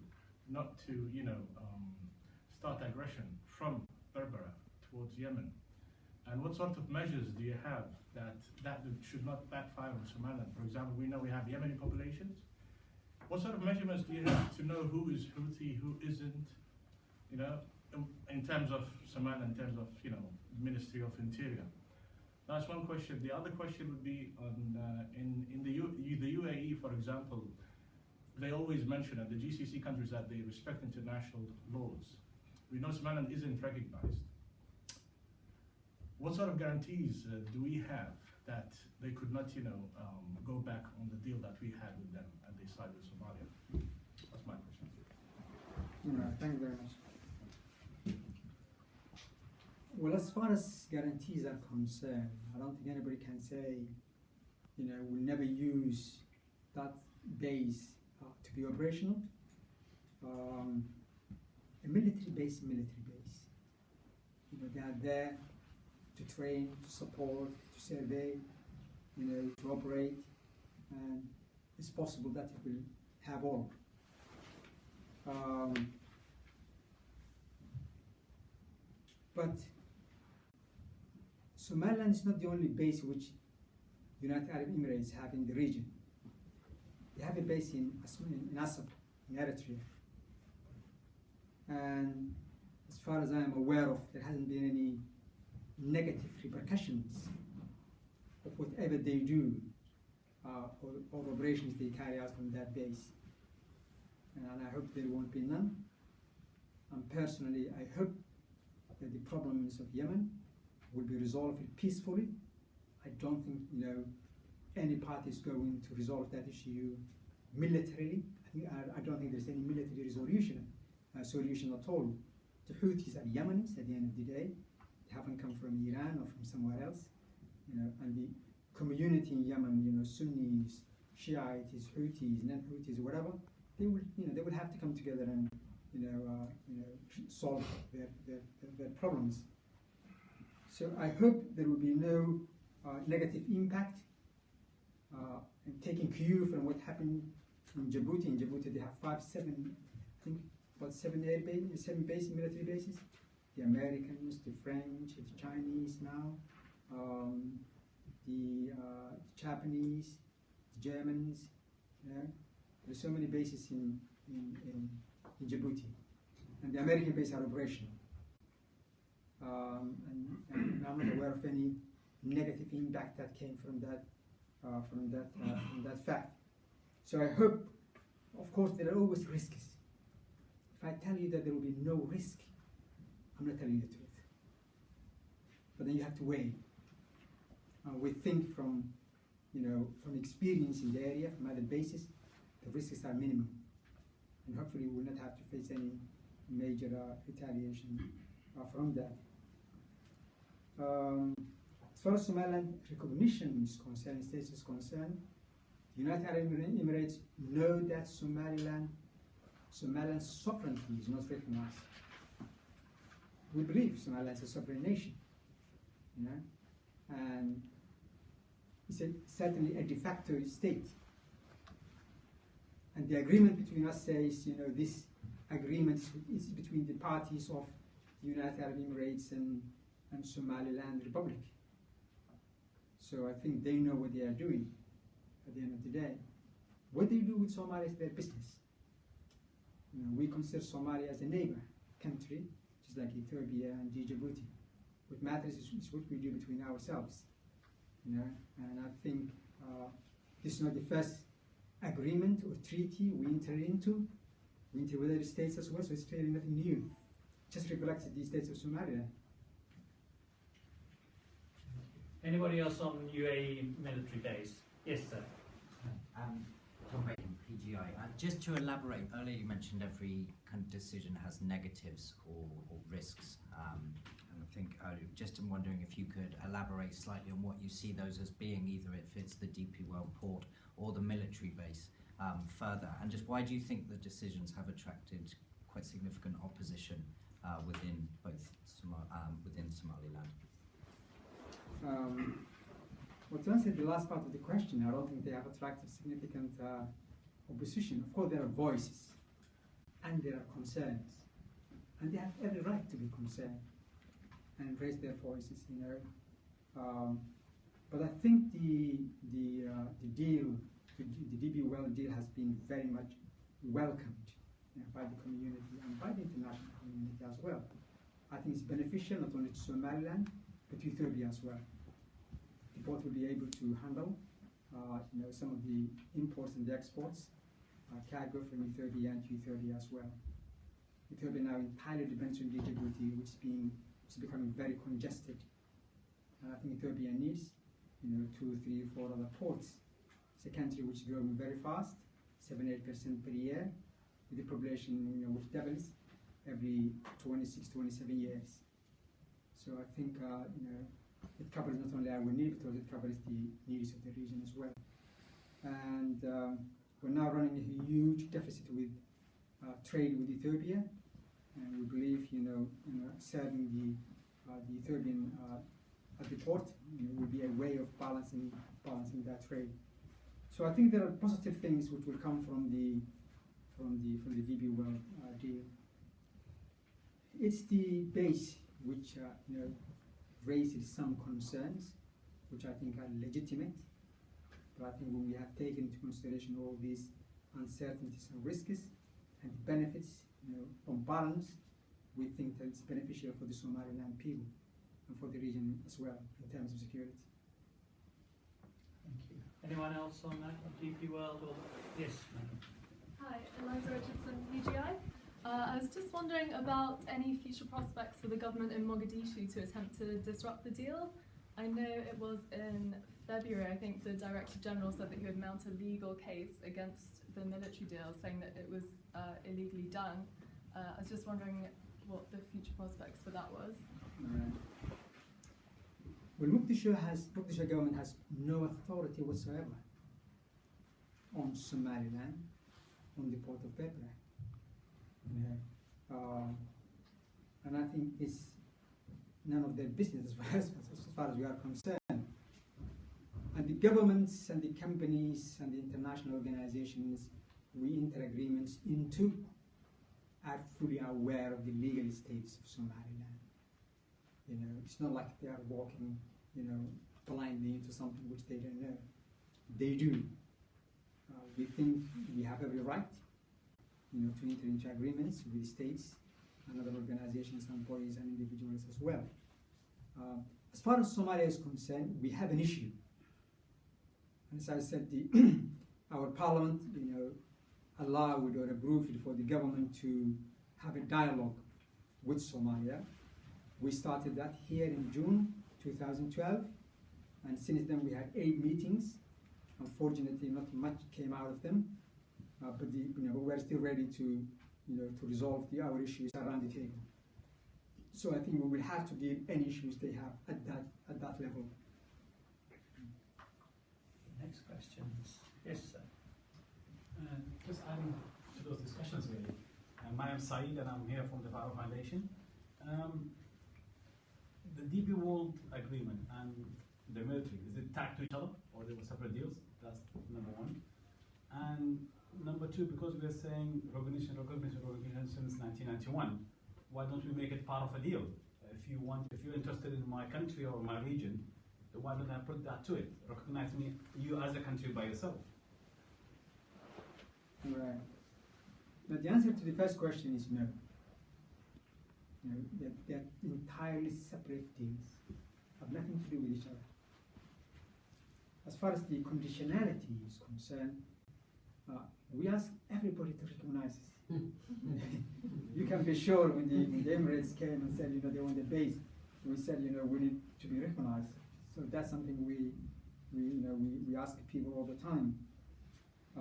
not to, start aggression from Berbera towards Yemen? And what sort of measures do you have that should not backfire on Somaliland? For example, we know we have Yemeni populations. What sort of measurements do you have to know who is Houthi, who isn't, you know, in terms of Somaliland, in terms of, you know, Ministry of Interior? That's one question. The other question would be on in the UAE, for example, they always mention at the GCC countries that they respect international laws. We know Somaliland isn't recognized. What sort of guarantees do we have that they could not, you know, go back on the deal that we had with them and they sided with Somalia? That's my question. All right, thank you very much. Well, as far as guarantees are concerned, I don't think anybody can say, you know, we'll never use that base to be operational. A military base, you know, they are there to train, to support, to survey, you know, to operate, and it's possible that it will have all. But Somaliland is not the only base which United Arab Emirates have in the region. They have a base in Assab, in Eritrea. And as far as I am aware of, there hasn't been any negative repercussions of whatever they do or operations they carry out from that base. And I hope there won't be none. And personally, I hope that the problems of Yemen will be resolved peacefully. I don't think, you know, any party is going to resolve that issue militarily. I don't think there's any military solution at all. The Houthis are Yemenis at the end of the day. They haven't come from Iran or from somewhere else, you know. And the community in Yemen, you know, Sunnis, Shiites, Houthis, non-Houthis, whatever, they will have to come together and, solve their problems. So I hope there will be no negative impact. And taking cue from what happened in Djibouti. In Djibouti, they have seven military bases. The Americans, the French, the Chinese now, the Japanese, the Germans. Yeah? There's so many bases in Djibouti, and the American bases are operational. And I'm not aware of any negative impact that came from that fact. So I hope, of course, there are always risks. If I tell you that there will be no risk, I'm not telling you the truth. But then you have to weigh. We think from experience in the area, from other bases, the risks are minimum, and hopefully we will not have to face any major retaliation from that. As far as Somaliland recognition is concerned, status is concerned, the United Arab Emirates know that Somaliland's sovereignty is not recognized. We believe Somaliland is a sovereign nation, you know, and it's certainly a de facto state. And the agreement between us says, you know, this agreement is between the parties of the United Arab Emirates and Somaliland Republic. So I think they know what they are doing at the end of the day. What they do with Somalia is their business. You know, we consider Somalia as a neighbor country, just like Ethiopia and Djibouti. What matters is what we do between ourselves. You know, and I think this is not the first agreement or treaty we enter into. We enter with other states as well, so it's clearly nothing new. Just recollects the states of Somalia. Anybody else on UAE military base? Yes, sir. Tom Bacon, PGI. Just to elaborate, earlier you mentioned every kind of decision has negatives or risks. And I think just I'm wondering if you could elaborate slightly on what you see those as being, either if it's the DP World port or the military base further. And just why do you think the decisions have attracted quite significant opposition within Somaliland? Well, to answer the last part of the question, I don't think they have attracted significant opposition. Of course, there are voices and there are concerns, and they have every right to be concerned. and raise their voices, but I think the deal, the DB well deal, has been very much welcomed by the community and by the international community as well. I think it's beneficial not only to Somaliland but to Ethiopia as well. The port will be able to handle some of the imports and the exports, cargo from Ethiopia and to Ethiopia as well. Ethiopia now entirely depends on Djibouti, which is becoming very congested. I think Ethiopia needs 2, 3, 4 other ports. It's a country which is growing very fast, 7-8% per year, with the population which doubles every 26, 27 years. So I think it covers not only our need, but also it covers the needs of the region as well. And we're now running a huge deficit with trade with Ethiopia, and we believe serving the Ethiopian at the port will be a way of balancing that trade. So I think there are positive things which will come from the DB well deal. It's the base which raises some concerns, which I think are legitimate. But I think when we have taken into consideration all these uncertainties and risks and benefits, on balance, we think that it's beneficial for the Somaliland people and for the region as well in terms of security. Thank you. Anyone else on that, on DP World? Or yes, madam. Hi, Eliza Richardson, PGI. I was just wondering about any future prospects for the government in Mogadishu to attempt to disrupt the deal. I know it was in February, I think the Director General said that he would mount a legal case against the military deal, saying that it was illegally done. I was just wondering what the future prospects for that was. Well, Mogadishu government has no authority whatsoever on Somaliland, on the port of Berbera. And I think it's none of their business as far as we are concerned. And the governments and the companies and the international organizations we enter agreements into are fully aware of the legal status of Somaliland. It's not like they are walking, blindly into something which they don't know. They do. We think we have every right, to enter into agreements with states and other organizations and bodies and individuals as well. As far as Somalia is concerned, we have an issue. And as I said, our parliament, allowed or approved for the government to have a dialogue with Somalia. We started that here in June 2012, and since then we had 8 meetings. Unfortunately, not much came out of them, but we're still ready to resolve our issues around the table. So I think we will have to deal any issues they have at that level. Next questions. Yes, sir. Just adding to those discussions, really. My name is Saeed, and I'm here from the Berbera Foundation. The DP World Agreement and the military, is it tagged to each other, or they were separate deals? That's number one. And number two, because we're saying recognition since 1991, why don't we make it part of a deal? If you're interested in my country or my region, then why don't I put that to it? Recognize you as a country by yourself. Right. But the answer to the first question is no. They're entirely separate deals, have nothing to do with each other. As far as the conditionality is concerned, we ask everybody to recognize us. You can be sure when the Emirates came and said, they want the base, we said, we need to be recognized. So that's something we ask people all the time.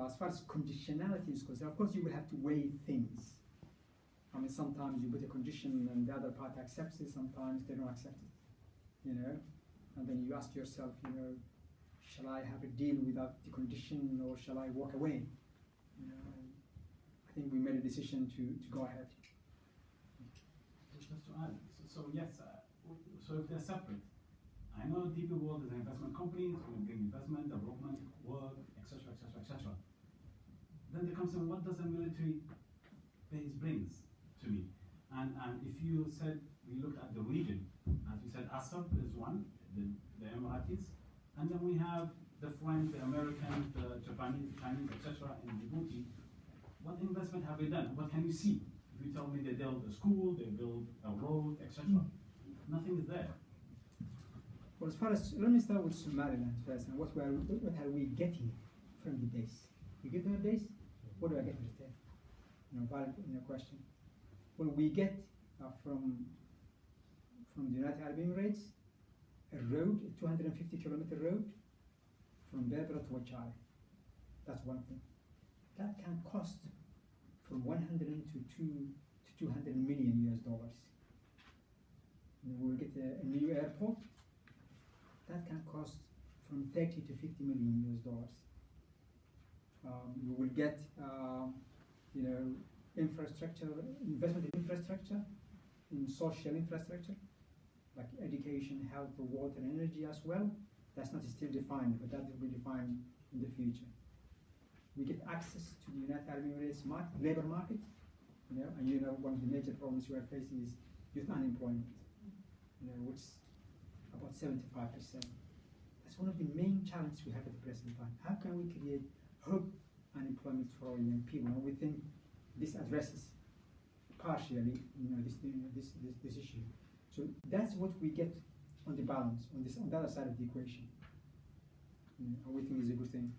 As far as conditionality is concerned, of course you will have to weigh things. I mean, sometimes you put a condition and the other party accepts it, sometimes they don't accept it, And then you ask yourself, shall I have a deal without the condition, or shall I walk away? I think we made a decision to go ahead. Just to add, so yes, so if they're separate, I know DP World is an investment company, it's going to bring investment, development, work, etc., etc., etc. Then there comes in, what does a military base brings to me? And if you said we look at the region, as you said, Assad is one, the Emiratis, and then we have the French, the American, the Japanese, the Chinese, etc. in Djibouti. What investment have they done? What can you see? If you tell me they build a school, they build a road, etc., nothing is there. Well, as far as, let me start with Somaliland first, and what are we getting from the base? We get them a base, what do I get instead? Valid question. Well, we get from the United Arab Emirates a road, a 250-kilometer road from Berbera to Shire. That's one thing. That can cost from 100 to 200 million US dollars. We'll get a new airport. That can cost from 30 to 50 million US dollars. We will get, infrastructure, investment in infrastructure, in social infrastructure, like education, health, water, and energy as well. That's not still defined, but that will be defined in the future. We get access to the United Arab Emirates labor market, and one of the major problems we are facing is youth unemployment, which is about 75%. That's one of the main challenges we have at the present time. How can we create hope and employment for our young people? And we think this addresses partially, this issue. So that's what we get on the balance, on the other side of the equation. And we think is a good thing.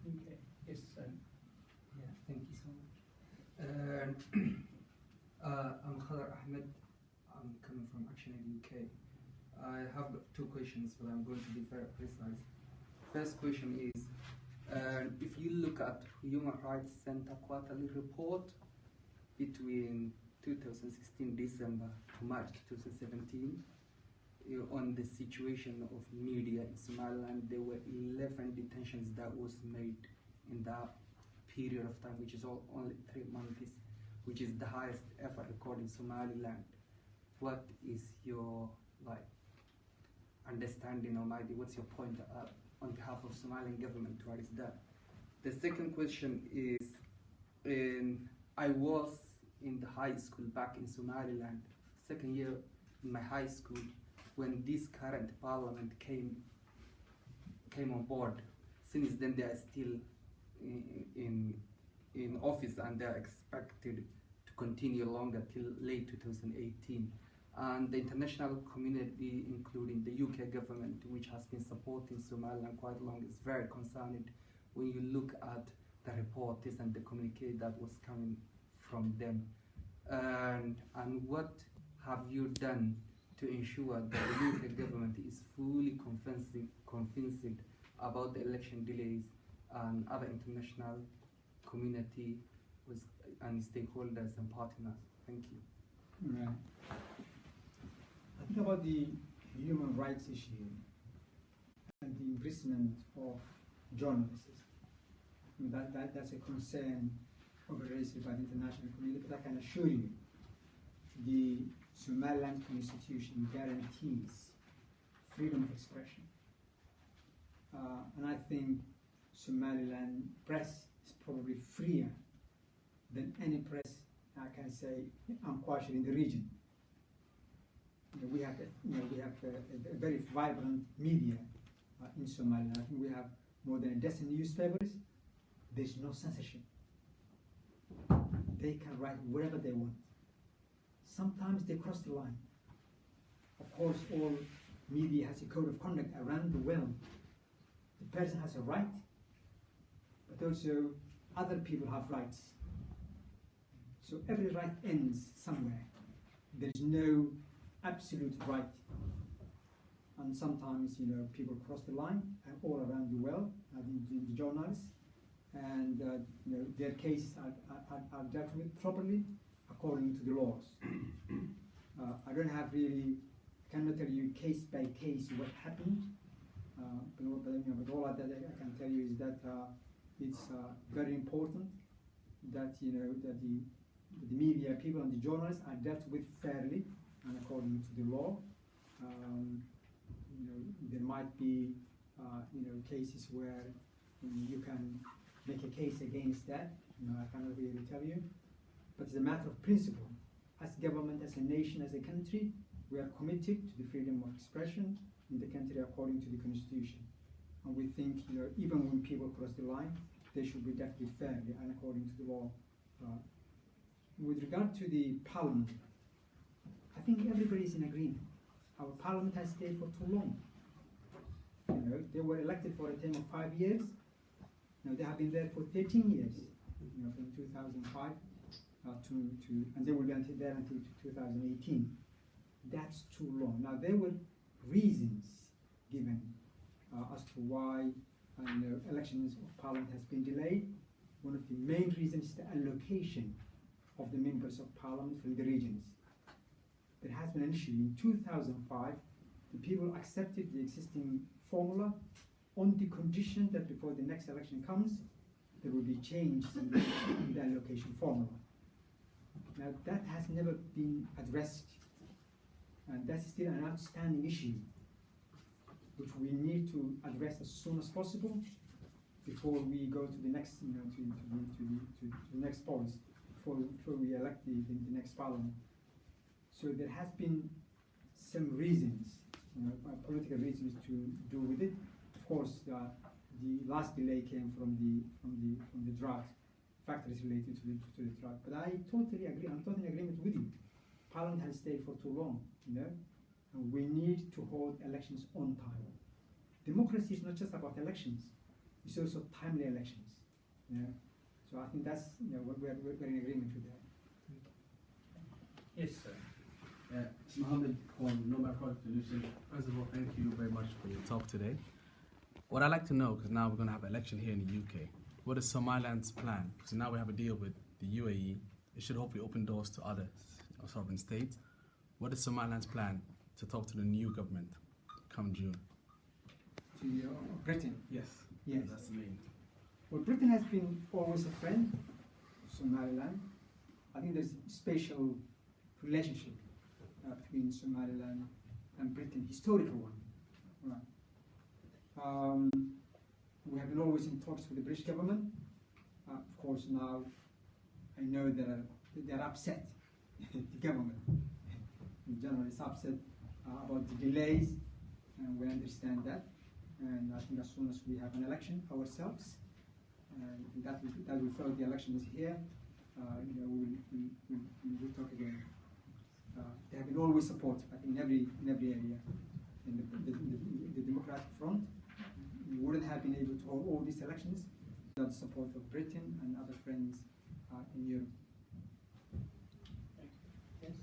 Okay. Yes, yeah, thank you so much. I'm Khadar Ahmed. I'm coming from Action Aid UK. I have got two questions, but I'm going to be very precise. First question is, if you look at Human Rights Center quarterly report between 2016 December to March 2017, on the situation of media in Somaliland, there were 11 detentions that was made in that period of time, which is only 3 months, which is the highest ever recorded in Somaliland. What is your understanding, or maybe what's your point on behalf of Somalian government towards that? The second question is, I was in the high school back in Somaliland, second year in my high school, when this current parliament came on board. Since then they are still in office, and they are expected to continue longer till late 2018. And the international community, including the UK government, which has been supporting Somaliland quite long, is very concerned when you look at the reports and the communique that was coming from them. And what have you done to ensure that the UK government is fully convinced about the election delays and other international community and stakeholders and partners? Thank you. Right. I think about the human rights issue and the imprisonment of journalists. That's a concern raised by the international community, but I can assure you the Somaliland Constitution guarantees freedom of expression. And I think Somaliland press is probably freer than any press, I can say, I'm quite sure, in the region. We have a very vibrant media in Somaliland. I think we have more than a dozen newspapers. There's no censorship. They can write whatever they want. Sometimes they cross the line. Of course, all media has a code of conduct around the world. The person has a right, but also other people have rights. So every right ends somewhere. There is no absolute right. And sometimes, people cross the line all around the world, the journalists, and their cases are dealt with properly according to the laws. I don't have cannot tell you case by case what happened, but all that I can tell you is that it's very important that that the media people and the journalists are dealt with fairly and according to the law. There might be cases where you can make a case against that. I cannot really tell you, but it's a matter of principle as government, as a nation, as a country, we are committed to the freedom of expression in the country according to the constitution. And we think, even when people cross the line, they should be dealt with fairly and according to the law. With regard to the parliament, I think everybody is in agreement. Our parliament has stayed for too long. They were elected for a term of 5 years. Now they have been there for 13 years. From 2005 and they will be there until 2018. That's too long. Now there were reasons given as to why elections of parliament has been delayed. One of the main reasons is the allocation of the members of parliament from the regions. There has been an issue in 2005. The people accepted the existing formula on the condition that before the next election comes, there will be change in the allocation formula. Now that has never been addressed, and that's still an outstanding issue, which we need to address as soon as possible before we go to the next, to the next polls, before we elect the next parliament. So there has been some reasons, political reasons to do with it. Of course, the last delay came from the drought, factors related to the drought. But I totally agree. I'm totally in agreement with you. Parliament has stayed for too long, and we need to hold elections on time. Democracy is not just about elections; it's also timely elections. So I think that's we're in agreement with that. Yes, sir. It's Mohammed from Nomad Product Solutions. First of all, thank you very much for your talk today. What I'd like to know, because now we're going to have an election here in the UK, what is Somaliland's plan? Because now we have a deal with the UAE. It should hopefully open doors to other sovereign states. What is Somaliland's plan to talk to the new government come June? To Britain? Yes. Yes. That's the main. Well, Britain has been always a friend of Somaliland. I think there's a special relationship between Somaliland and Britain, historical one. Right. We have been always in talks with the British government. Of course, now I know that they're upset. The government in general is upset about the delays, and we understand that. And I think as soon as we have an election ourselves, that will follow the elections here, we'll talk again. They have been always supportive, I think, in every area. In the Democratic Front, we wouldn't have been able to hold all these elections without the support of Britain and other friends in Europe. Yes?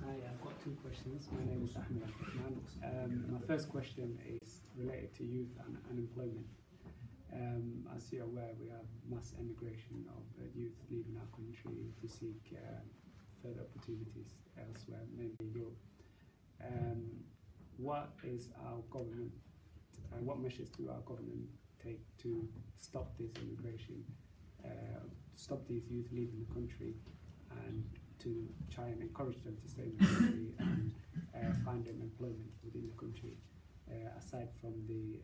Hi, I've got two questions. My name is Ahmed Abdurrahman. My first question is related to youth and unemployment. As you're aware, we have mass emigration of youth leaving our country to seek further opportunities elsewhere, mainly Europe. What is our government, what measures do our government take to stop this immigration, stop these youth leaving the country, and to try and encourage them to stay in the country and find them employment within the country? Aside from the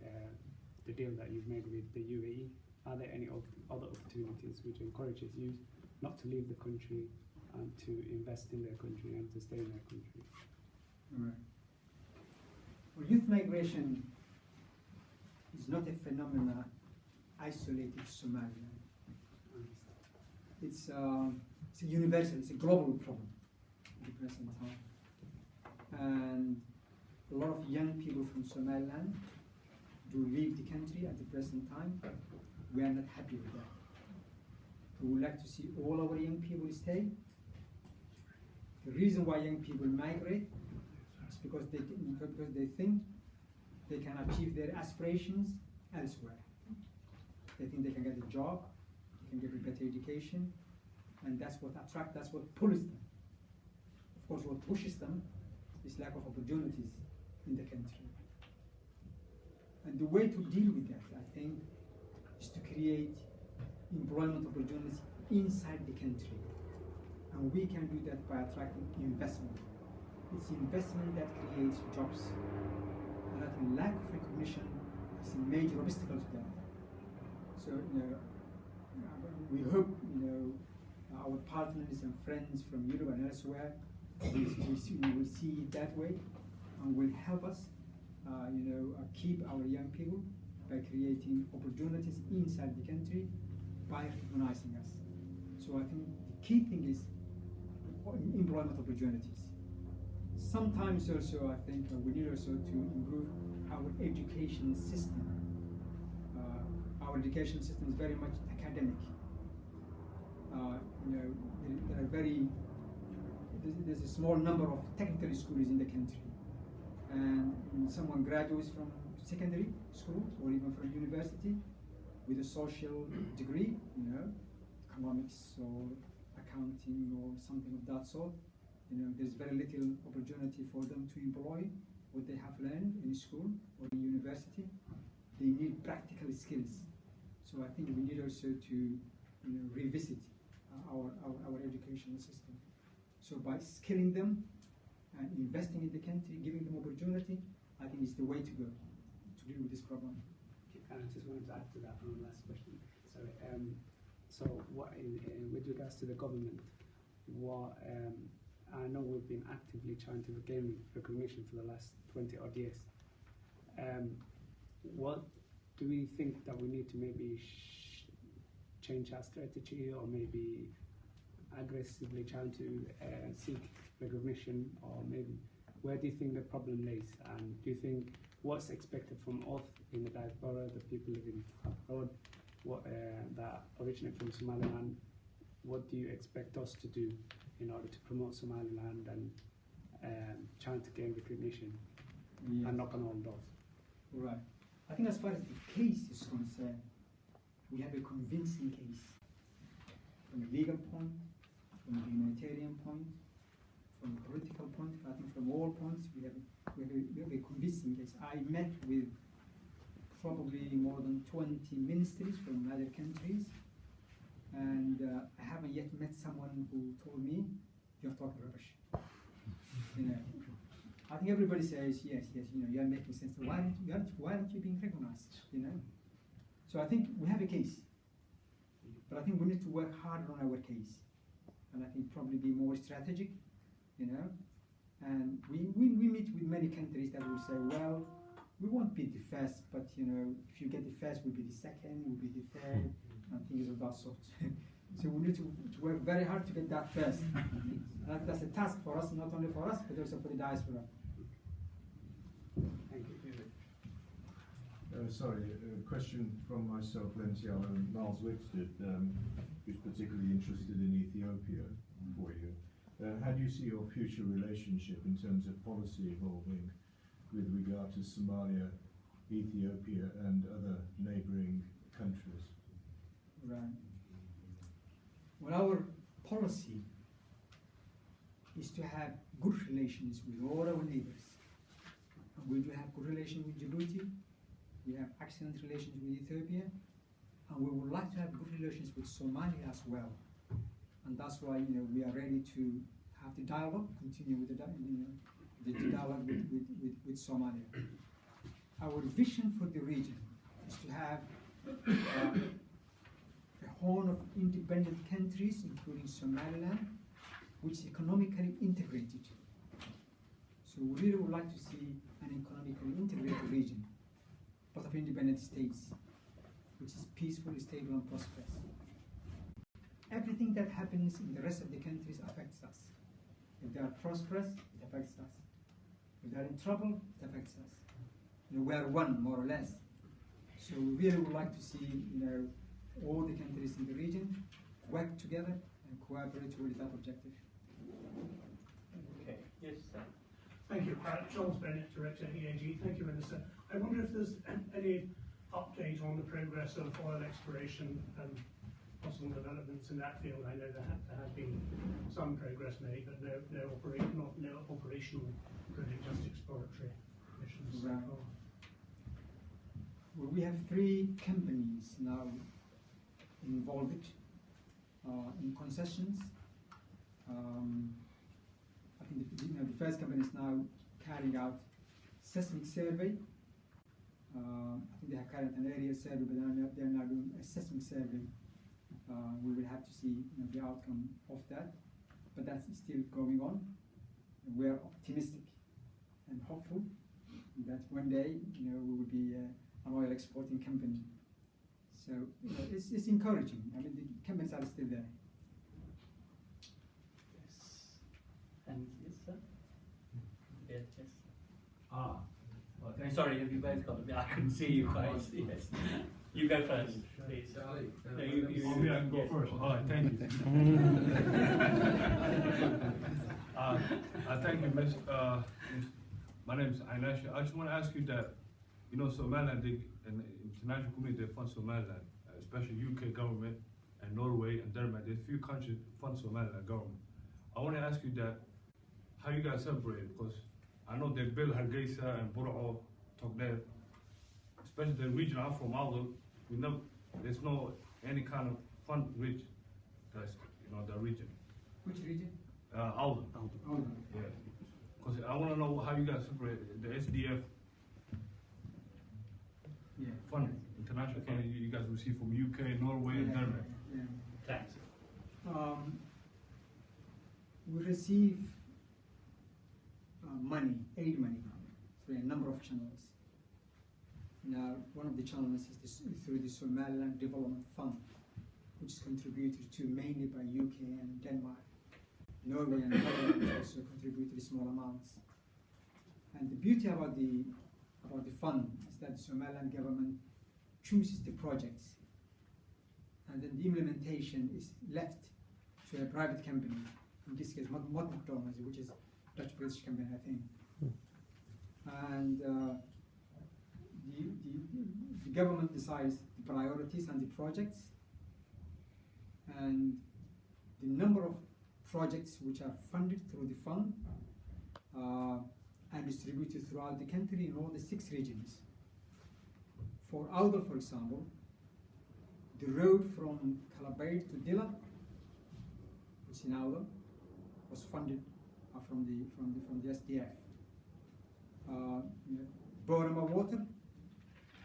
deal that you've made with the UAE, are there any other opportunities which encourages youth not to leave the country and to invest in their country and to stay in their country? All right. Well, youth migration is not a phenomenon isolated to Somaliland. It's a universal, it's a global problem at the present time. And a lot of young people from Somaliland do leave the country at the present time. We are not happy with that. We would like to see all our young people stay. The reason why young people migrate is because they think they can achieve their aspirations elsewhere. They think they can get a job, they can get a better education, and that's what attracts, that's what pulls them. Of course, what pushes them is lack of opportunities in the country. And the way to deal with that, I think, is to create employment opportunities inside the country. And we can do that by attracting investment. It's investment that creates jobs. And I think lack of recognition is a major obstacle to that. So, we hope, our partners and friends from Europe and elsewhere will see it that way and will help us, keep our young people by creating opportunities inside the country by recognizing us. So I think the key thing is employment opportunities. Sometimes also I think we need also to improve our education system. Our education system is very much academic. There's a small number of technical schools in the country, and when someone graduates from secondary school or even from university with a social degree, economics or accounting or something of that sort, there's very little opportunity for them to employ what they have learned in school or in university. They need practical skills. So I think we need also to revisit our educational system. So by skilling them and investing in the country, giving them opportunity, I think is the way to go to deal with this problem. And I just wanted to add to that one last question. Sorry. So what with regards to the government, what I know we've been actively trying to gain recognition for the last 20 odd years. What do we think that we need to maybe change our strategy, or maybe aggressively trying to seek recognition, or maybe where do you think the problem lays? And do you think what's expected from us in the diaspora, the people living abroad, that originate from Somaliland, what do you expect us to do in order to promote Somaliland and trying to gain recognition and knock on all doors? Right. I think as far as the case is concerned, we have a convincing case from a legal point, from a humanitarian point, from a political point. I think from all points we have a convincing case. I met with probably more than 20 ministries from other countries, and I haven't yet met someone who told me you're talking rubbish. I think everybody says yes, you are making sense. Why aren't you being recognized? So I think we have a case, but I think we need to work harder on our case, and I think probably be more strategic, And we meet with many countries that will say, well, we won't be the first, but if you get the first, we'll be the second, we'll be the third, and things of that sort. So we need to work very hard to get that first. And that's a task for us, not only for us, but also for the diaspora. Thank you. Sorry, a question from myself, Lenciano, and Niles Wickstead, who's particularly interested in Ethiopia for you. How do you see your future relationship in terms of policy evolving with regard to Somalia, Ethiopia, and other neighbouring countries? Right. Well, our policy is to have good relations with all our neighbours. And we do have good relations with Djibouti, we have excellent relations with Ethiopia, and we would like to have good relations with Somalia as well. And that's why we are ready to have the dialogue, continue with the dialogue with Somalia. Our vision for the region is to have a horn of independent countries, including Somaliland, which is economically integrated. So we really would like to see an economically integrated region, but of independent states, which is peaceful, stable, and prosperous. Everything that happens in the rest of the countries affects us. If they are prosperous, it affects us. If they are in trouble, it affects us. We are one, more or less. So we really would like to see, all the countries in the region work together and cooperate towards that objective. Okay. Yes, sir. Thank you. Charles Bennett, Director, EAG. Thank you, Minister. I wonder if there's any update on the progress of oil exploration and possible developments in that field. I know there has been some progress made, but no operational drilling, just exploratory missions so far. Well, we have 3 companies now involved in concessions. I think the first company is now carrying out seismic survey. I think they have carried an aerial survey, but they are now doing a seismic survey We will have to see the outcome of that, but that's still going on. We are optimistic and hopeful that one day we will be an oil exporting company. So it's encouraging. I mean, the companies are still there. Yes. And yes, sir. Yes. Well, I'm sorry, have you both got to? I couldn't see you quite. Yes. You go first, please. No, you I can go first. All right, thank you. Thank you, Miss. My name is Ainesh. I just want to ask you that, Somaliland, and the international community, they fund Somaliland, especially UK government and Norway and Denmark. There's a few countries that fund Somaliland government. I want to ask you that, how you guys separate, because I know they build Hargeisa and Burao, Togdel, especially the region I'm from, Aldo. There's no any kind of fund reach that's the region. Which region? Aldo. Yeah. Because I want to know how you guys separate the SDF fund, international fund you guys receive from UK, Norway, and Denmark. Thanks. We receive money, aid money, through a number of channels. Now, one of the channels is through the Somaliland Development Fund, which is contributed to mainly by UK and Denmark. Norway and Holland also contributed small amounts. And the beauty about the fund is that the Somaliland government chooses the projects, and then the implementation is left to a private company. In this case, McDonald's, which is a Dutch-British company, I think. And the government decides the priorities and the projects, and the number of projects which are funded through the fund and distributed throughout the country in all the 6 regions. For Aldo, for example, the road from Calabair to Dila, which is in Aldo, was funded from the SDF. Berbera water,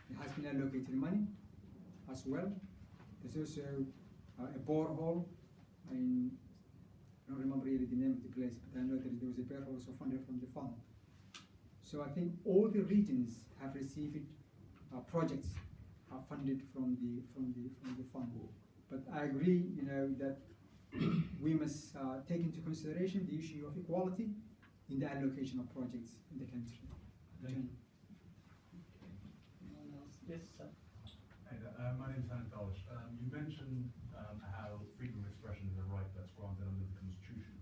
it has been allocated money as well. There's also a borehole in, I don't remember really the name of the place, but I know that there was a borehole also funded from the fund. So I think all the regions have received projects funded from the fund. But I agree, that we must take into consideration the issue of equality in the allocation of projects in the country. Thank you. Anyone else? Yes, sir. Hey there, my name is Hank Dawes. You mentioned how freedom of expression is a right that's granted under the Constitution.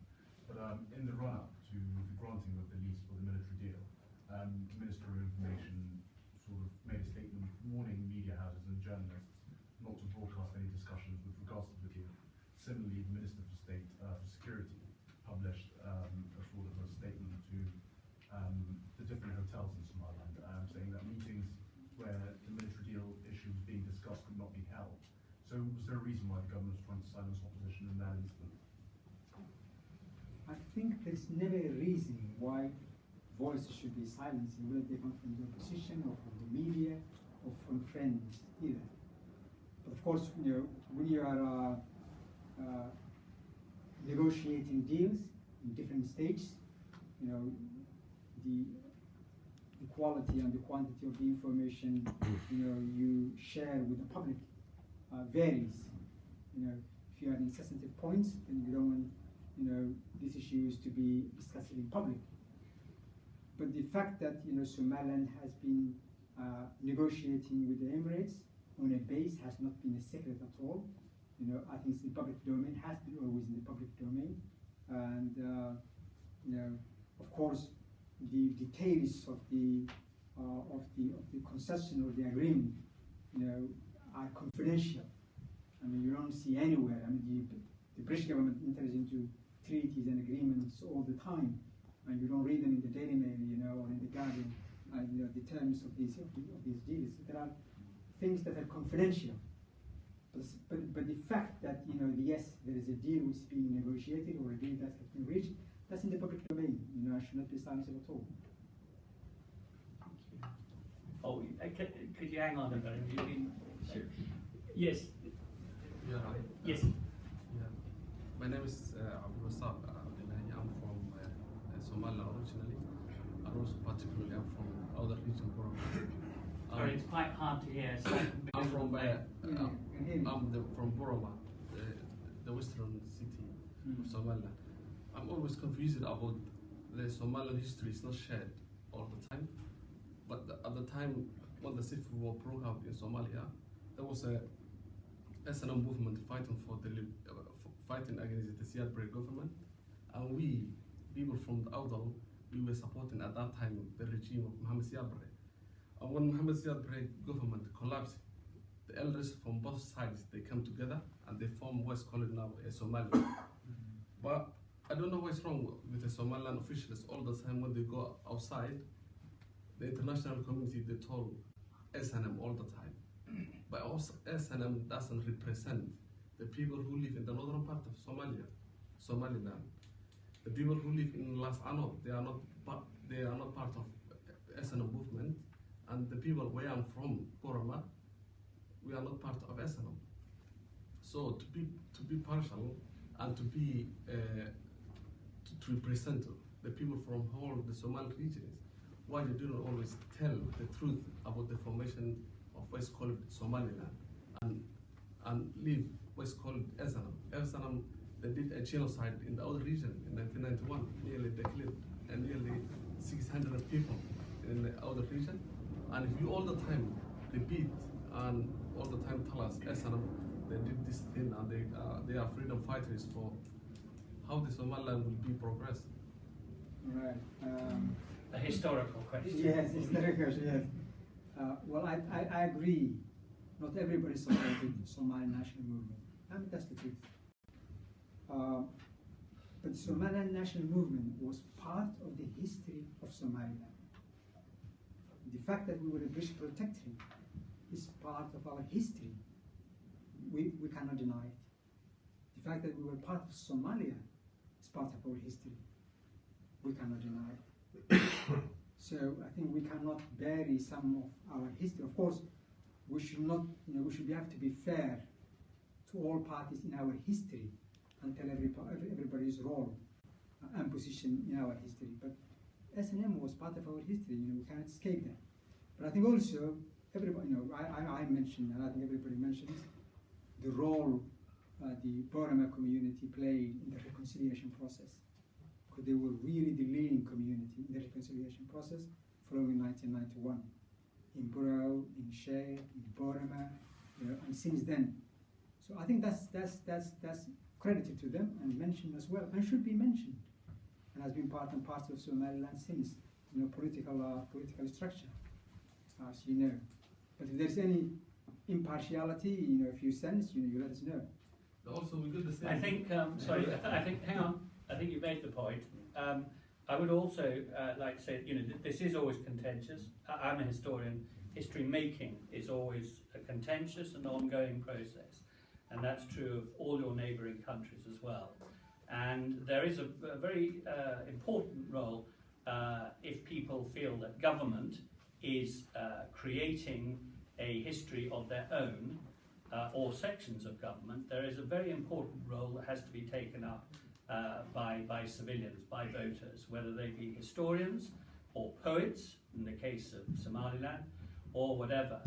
But in the run-up to the granting of the lease for the military deal, the Minister of Information sort of made a statement warning media houses and journalists not to broadcast any discussions with regards to the deal. Similarly, the Minister for State for Security published a sort of a statement to the different hotels in Somaliland, saying that meetings where the military deal issue was being discussed could not be held. So was there a reason why the government was trying to silence opposition in that instance? I think there's never a reason why voices should be silenced, whether they come from the opposition or from the media or from friends either. But of course, when you are negotiating deals in different states, the quality and the quantity of the information you share with the public varies. If you are in sensitive points, then you don't want these issues to be discussed in public. But the fact that Somaliland has been negotiating with the Emirates on a base has not been a secret at all. I think it's in the public domain, has been always in the public domain, and of course, the details of the concession or the agreement, are confidential. I mean, you don't see anywhere. I mean, the British government enters into treaties and agreements all the time, and you don't read them in the Daily Mail, or in the Guardian, the terms of these deals. There are things that are confidential. But the fact that yes, there is a deal which is being negotiated or a deal that has been reached, that's in the public domain. I should not be silenced at all. Oh, could you hang on a minute? Sure. Yes. Yeah. Yes. Yeah. My name is Abdul Wasaq Abdullahi. I'm from Somaliland originally, and also particularly I'm from other region. Sorry, it's quite hard to hear. So I'm from from Boroma, the western city of Somaliland. I'm always confused about the Somaliland history. It's not shared all the time, but at the time when the civil war broke out in Somalia, there was a SNM movement fighting fighting against the Siad Barre government, and we, people from the Awdal, we were supporting at that time the regime of Mohammed Siad Barre. And when Mohammed Siad Barre government collapsed, the elders from both sides, they come together and they form what's called now a Somaliland. But I don't know what's wrong with the Somaliland officials. All the time when they go outside, the international community, they told SNM all the time. But also SNM doesn't represent the people who live in the northern part of Somaliland. The people who live in Las Anod, they are not part of SNM movement, and the people where I'm from, Boroma, we are not part of SNM. So to be partial and to be to represent the people from all the Somali regions, why they don't always tell the truth about the formation of what's called Somaliland and leave what's called SNM. SNM, they did a genocide in the other region in 1991. Nearly they killed nearly 600 people in the other region. And if you all the time repeat and all the time tell us SNM, they did this thing and they are freedom fighters for how the Somaliland will be progressed. Right. A historical question. Yes, historical question, yes. Well, I agree. Not everybody supported the Somali national movement. I mean, that's the truth. But the Somali national movement was part of the history of Somaliland. The fact that we were a British protectorate is part of our history. We cannot deny it. The fact that we were part of Somalia is part of our history. We cannot deny it. So I think we cannot bury some of our history. Of course, we should not, we should have to be fair to all parties in our history and tell everybody's role and position in our history. But SNM was part of our history. We cannot escape that. But I think also everybody, I mentioned, and I think everybody mentions the role the Berbera community played in the reconciliation process, because they were really the leading community in the reconciliation process following 1991 in Borough, in Shire, in Berbera, and since then. So I think that's credited to them and mentioned as well, and should be mentioned, and has been part and parcel of Somaliland since, political structure, as you know. But if there's any impartiality, if you sense, you let us know. Also, we got the same. I think, hang on. I think you made the point. I would also like to say, this is always contentious. I'm a historian. History making is always a contentious and ongoing process, and that's true of all your neighbouring countries as well. And there is a very important role if people feel that government is creating a history of their own, or sections of government. There is a very important role that has to be taken up by civilians, by voters, whether they be historians or poets, in the case of Somaliland, or whatever.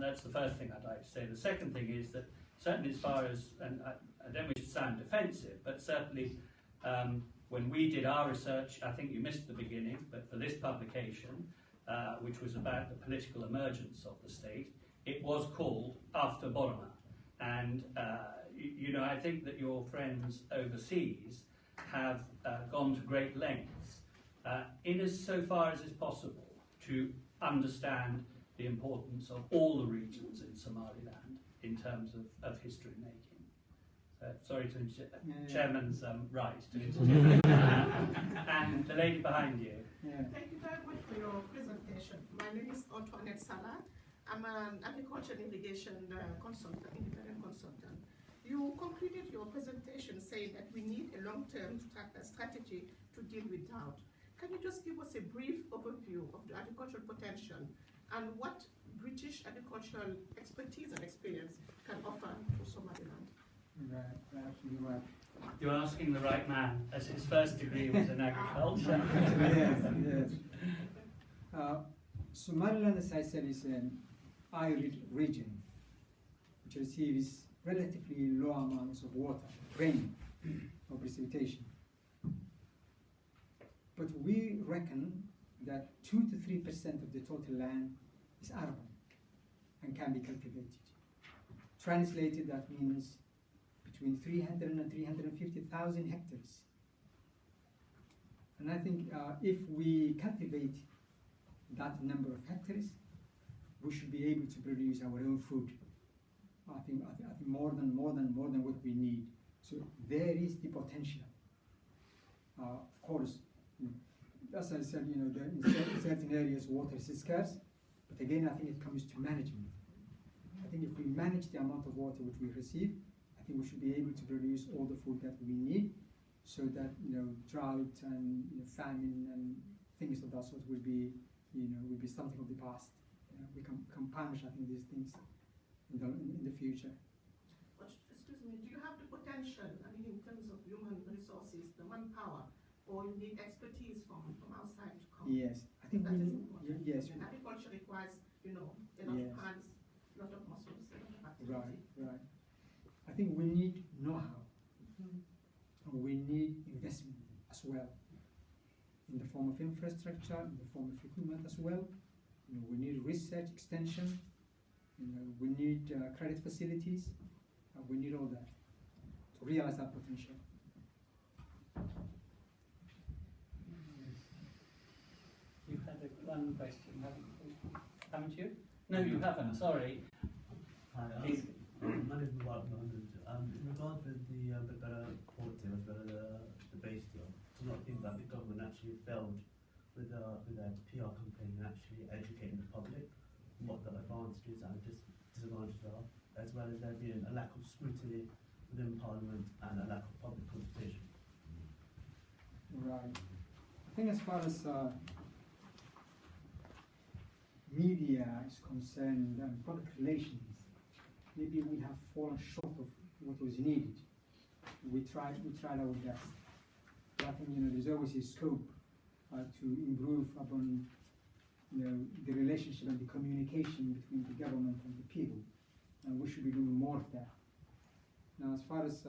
That's the first thing I'd like to say. The second thing is that certainly as far as, and I don't wish to sound defensive, but certainly when we did our research, I think you missed the beginning, but for this publication, which was about the political emergence of the state, it was called After Berbera. And I think that your friends overseas have gone to great lengths in as so far as is possible to understand the importance of all the regions in Somaliland in terms of history making. Sorry to Chairman's right to interject. And the lady behind you. Yeah. Thank you very much for your presentation. My name is Antoinette Salah. I'm an agriculture irrigation consultant, independent consultant. You concluded your presentation saying that we need a long-term strategy to deal with drought. Can you just give us a brief overview of the agricultural potential and what British agricultural expertise and experience can offer to Somaliland? absolutely right. You're asking the right man, as his first degree was in agriculture. Yes. Somaliland, as I said, is an arid region which receives relatively low amounts of water, rain, or precipitation. But we reckon that 2 to 3% of the total land is arable and can be cultivated. Translated, that means between 300 and 350,000 hectares. And I think if we cultivate that number of hectares, we should be able to produce our own food. I think more than what we need. So there is the potential. Of course, as I said, in certain areas water is scarce, but again, I think it comes to management. I think if we manage the amount of water which we receive, I think we should be able to produce all the food that we need, so that drought and famine and things of that sort will be something of the past. We can punish, I think, these things in the future. But, excuse me, do you have the potential, in terms of human resources, the manpower, or you need expertise from outside to come? Yes, I think that we is need. important. Yes. And agriculture requires, a lot of hands, a lot of muscles, a lot of activity. Right. I think we need know-how. And we need investment as well, in the form of infrastructure, in the form of equipment as well. We need research extension. We need credit facilities. We need all that to realize that potential. You had one question, haven't you? No, you haven't. Sorry. Hi. Please. My name is Mubarak Mohammed. In regard with the Berbera court deal, as well as the base deal, do not think that the government actually failed with their PR campaign and actually educating the public on what the advantages and disadvantages are, as well as there being a lack of scrutiny within Parliament and a lack of public consultation. Right. I think as far as media is concerned and public relations, maybe we have fallen short of what was needed. We tried our best. But I think there's always a scope to improve upon the relationship and the communication between the government and the people, and we should be doing more of that. Now, as far as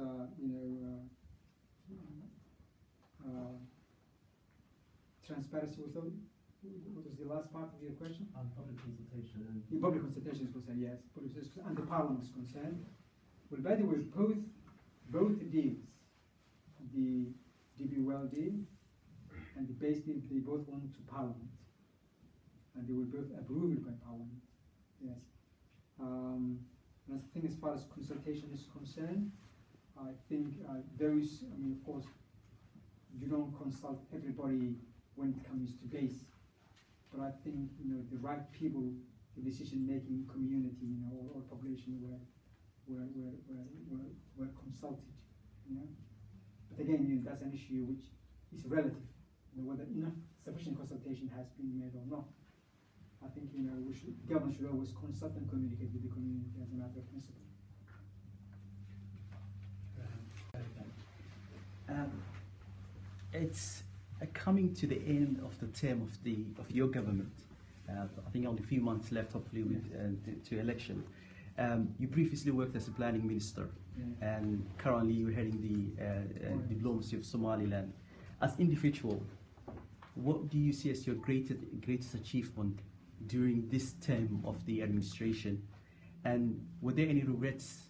transparency, what was the last part of your question? Public consultation. The public consultation is concerned, yes. Public consultation and the Parliament is concerned. Well, by the way, both deals, the DB Well deal and the base deal, they both went to Parliament, and they were both approved by Parliament. Yes. And I think as far as consultation is concerned, I think those. Of course, you don't consult everybody when it comes to base. But I think the right people, the decision-making community, or population were consulted. But again, that's an issue which is relative. Whether enough sufficient consultation has been made or not. I think government should always consult and communicate with the community as a matter of principle. It's coming to the end of the term of your government. I think only a few months left, hopefully, to election. You previously worked as a planning minister, and currently you're heading the diplomacy of Somaliland. As individual, what do you see as your greatest achievement during this term of the administration? And were there any regrets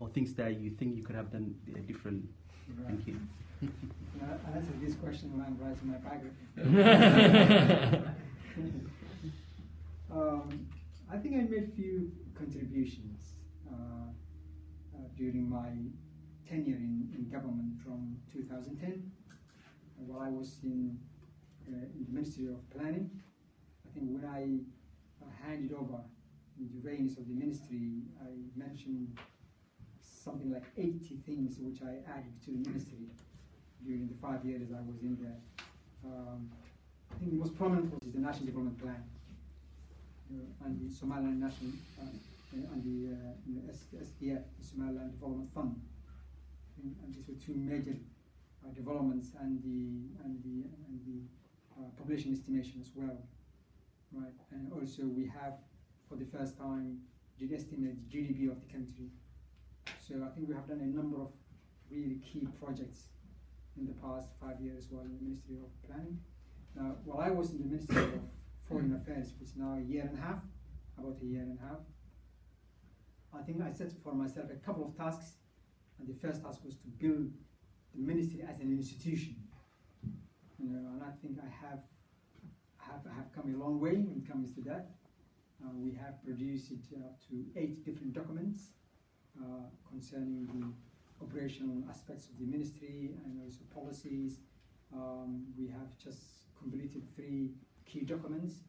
or things that you think you could have done differently? Right. Thank you. I answered this question when I'm writing my biography. I think I made few contributions during my tenure in government from 2010, while I was in the Ministry of Planning. I think when I handed over the reins of the ministry, I mentioned something like 80 things which I added to the ministry during the 5 years I was in there. I think the most prominent was the National Development Plan and the Somaliland National and the SDF, the Somaliland Development Fund. think, and these were two major developments, and the population estimation as well, right? And also we have, for the first time, estimated the GDP of the country. So I think we have done a number of really key projects in the past 5 years while in the Ministry of Planning. Now, while I was in the Ministry of Foreign Affairs, which is now a year and a half, about a year and a half, I think I set for myself a couple of tasks, and the first task was to build the ministry as an institution. You know, and I think I have come a long way when it comes to that. We have produced it to 8 different documents concerning the operational aspects of the ministry and also policies. We have just completed 3 key documents.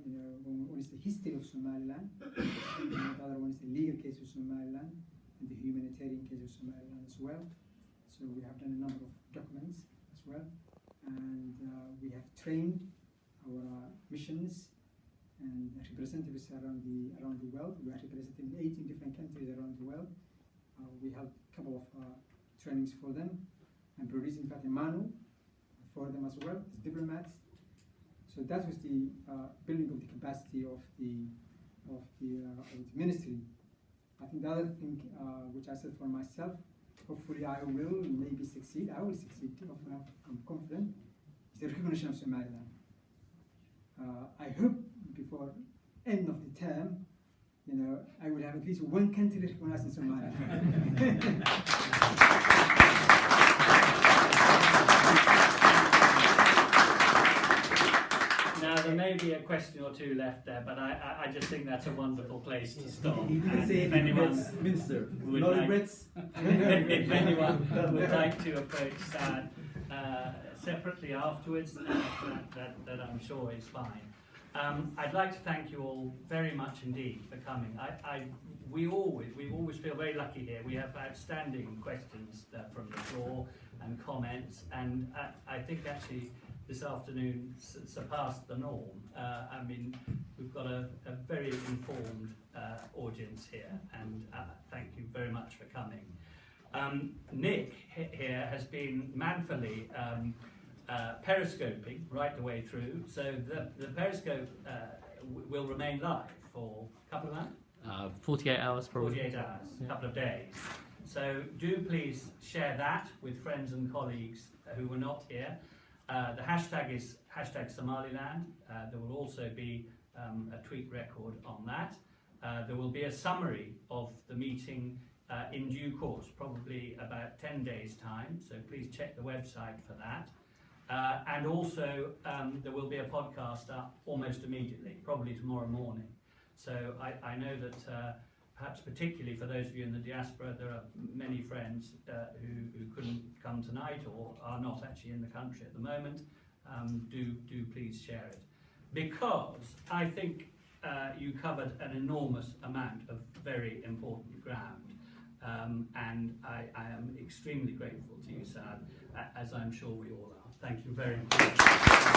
You know, one is the history of Somaliland, and the other one is the legal case of Somaliland, and the humanitarian case of Somaliland as well. So we have done a number of documents as well, and we have trained our missions and representatives around the world. We are representing 18 different countries around the world. We held a couple of trainings for them, and produced in fact a manual for them as well as diplomats. So that was the building of the capacity of the ministry. I think the other thing which I said for myself, hopefully I will maybe succeed. I will succeed. I'm confident. Is the recognition of Somaliland. I hope before end of the term, you know, I will have at least one country recognized in Somaliland. Now, there may be a question or two left there, but I just think that's a wonderful place to stop. You didn't say if anyone Minister, would no like, regrets. if anyone would like to approach Sad separately afterwards, that I'm sure is fine. I'd like to thank you all very much indeed for coming. We always feel very lucky here. We have outstanding questions from the floor and comments, and I think actually this afternoon surpassed the norm. I mean, we've got a very informed audience here, and thank you very much for coming. Nick here has been manfully periscoping right the way through, so the periscope will remain live for a couple of months? 48 hours probably. 48 hours, a couple of days. So do please share that with friends and colleagues who were not here. The hashtag is #Somaliland. There will also be a tweet record on that. There will be a summary of the meeting in due course, probably about 10 days' time, so please check the website for that. And also there will be a podcast up almost immediately, probably tomorrow morning. So I know that perhaps particularly for those of you in the diaspora, there are many friends who couldn't come tonight or are not actually in the country at the moment. Do please share it. Because I think you covered an enormous amount of very important ground. And I am extremely grateful to you, Saad, as I'm sure we all are. Thank you very much.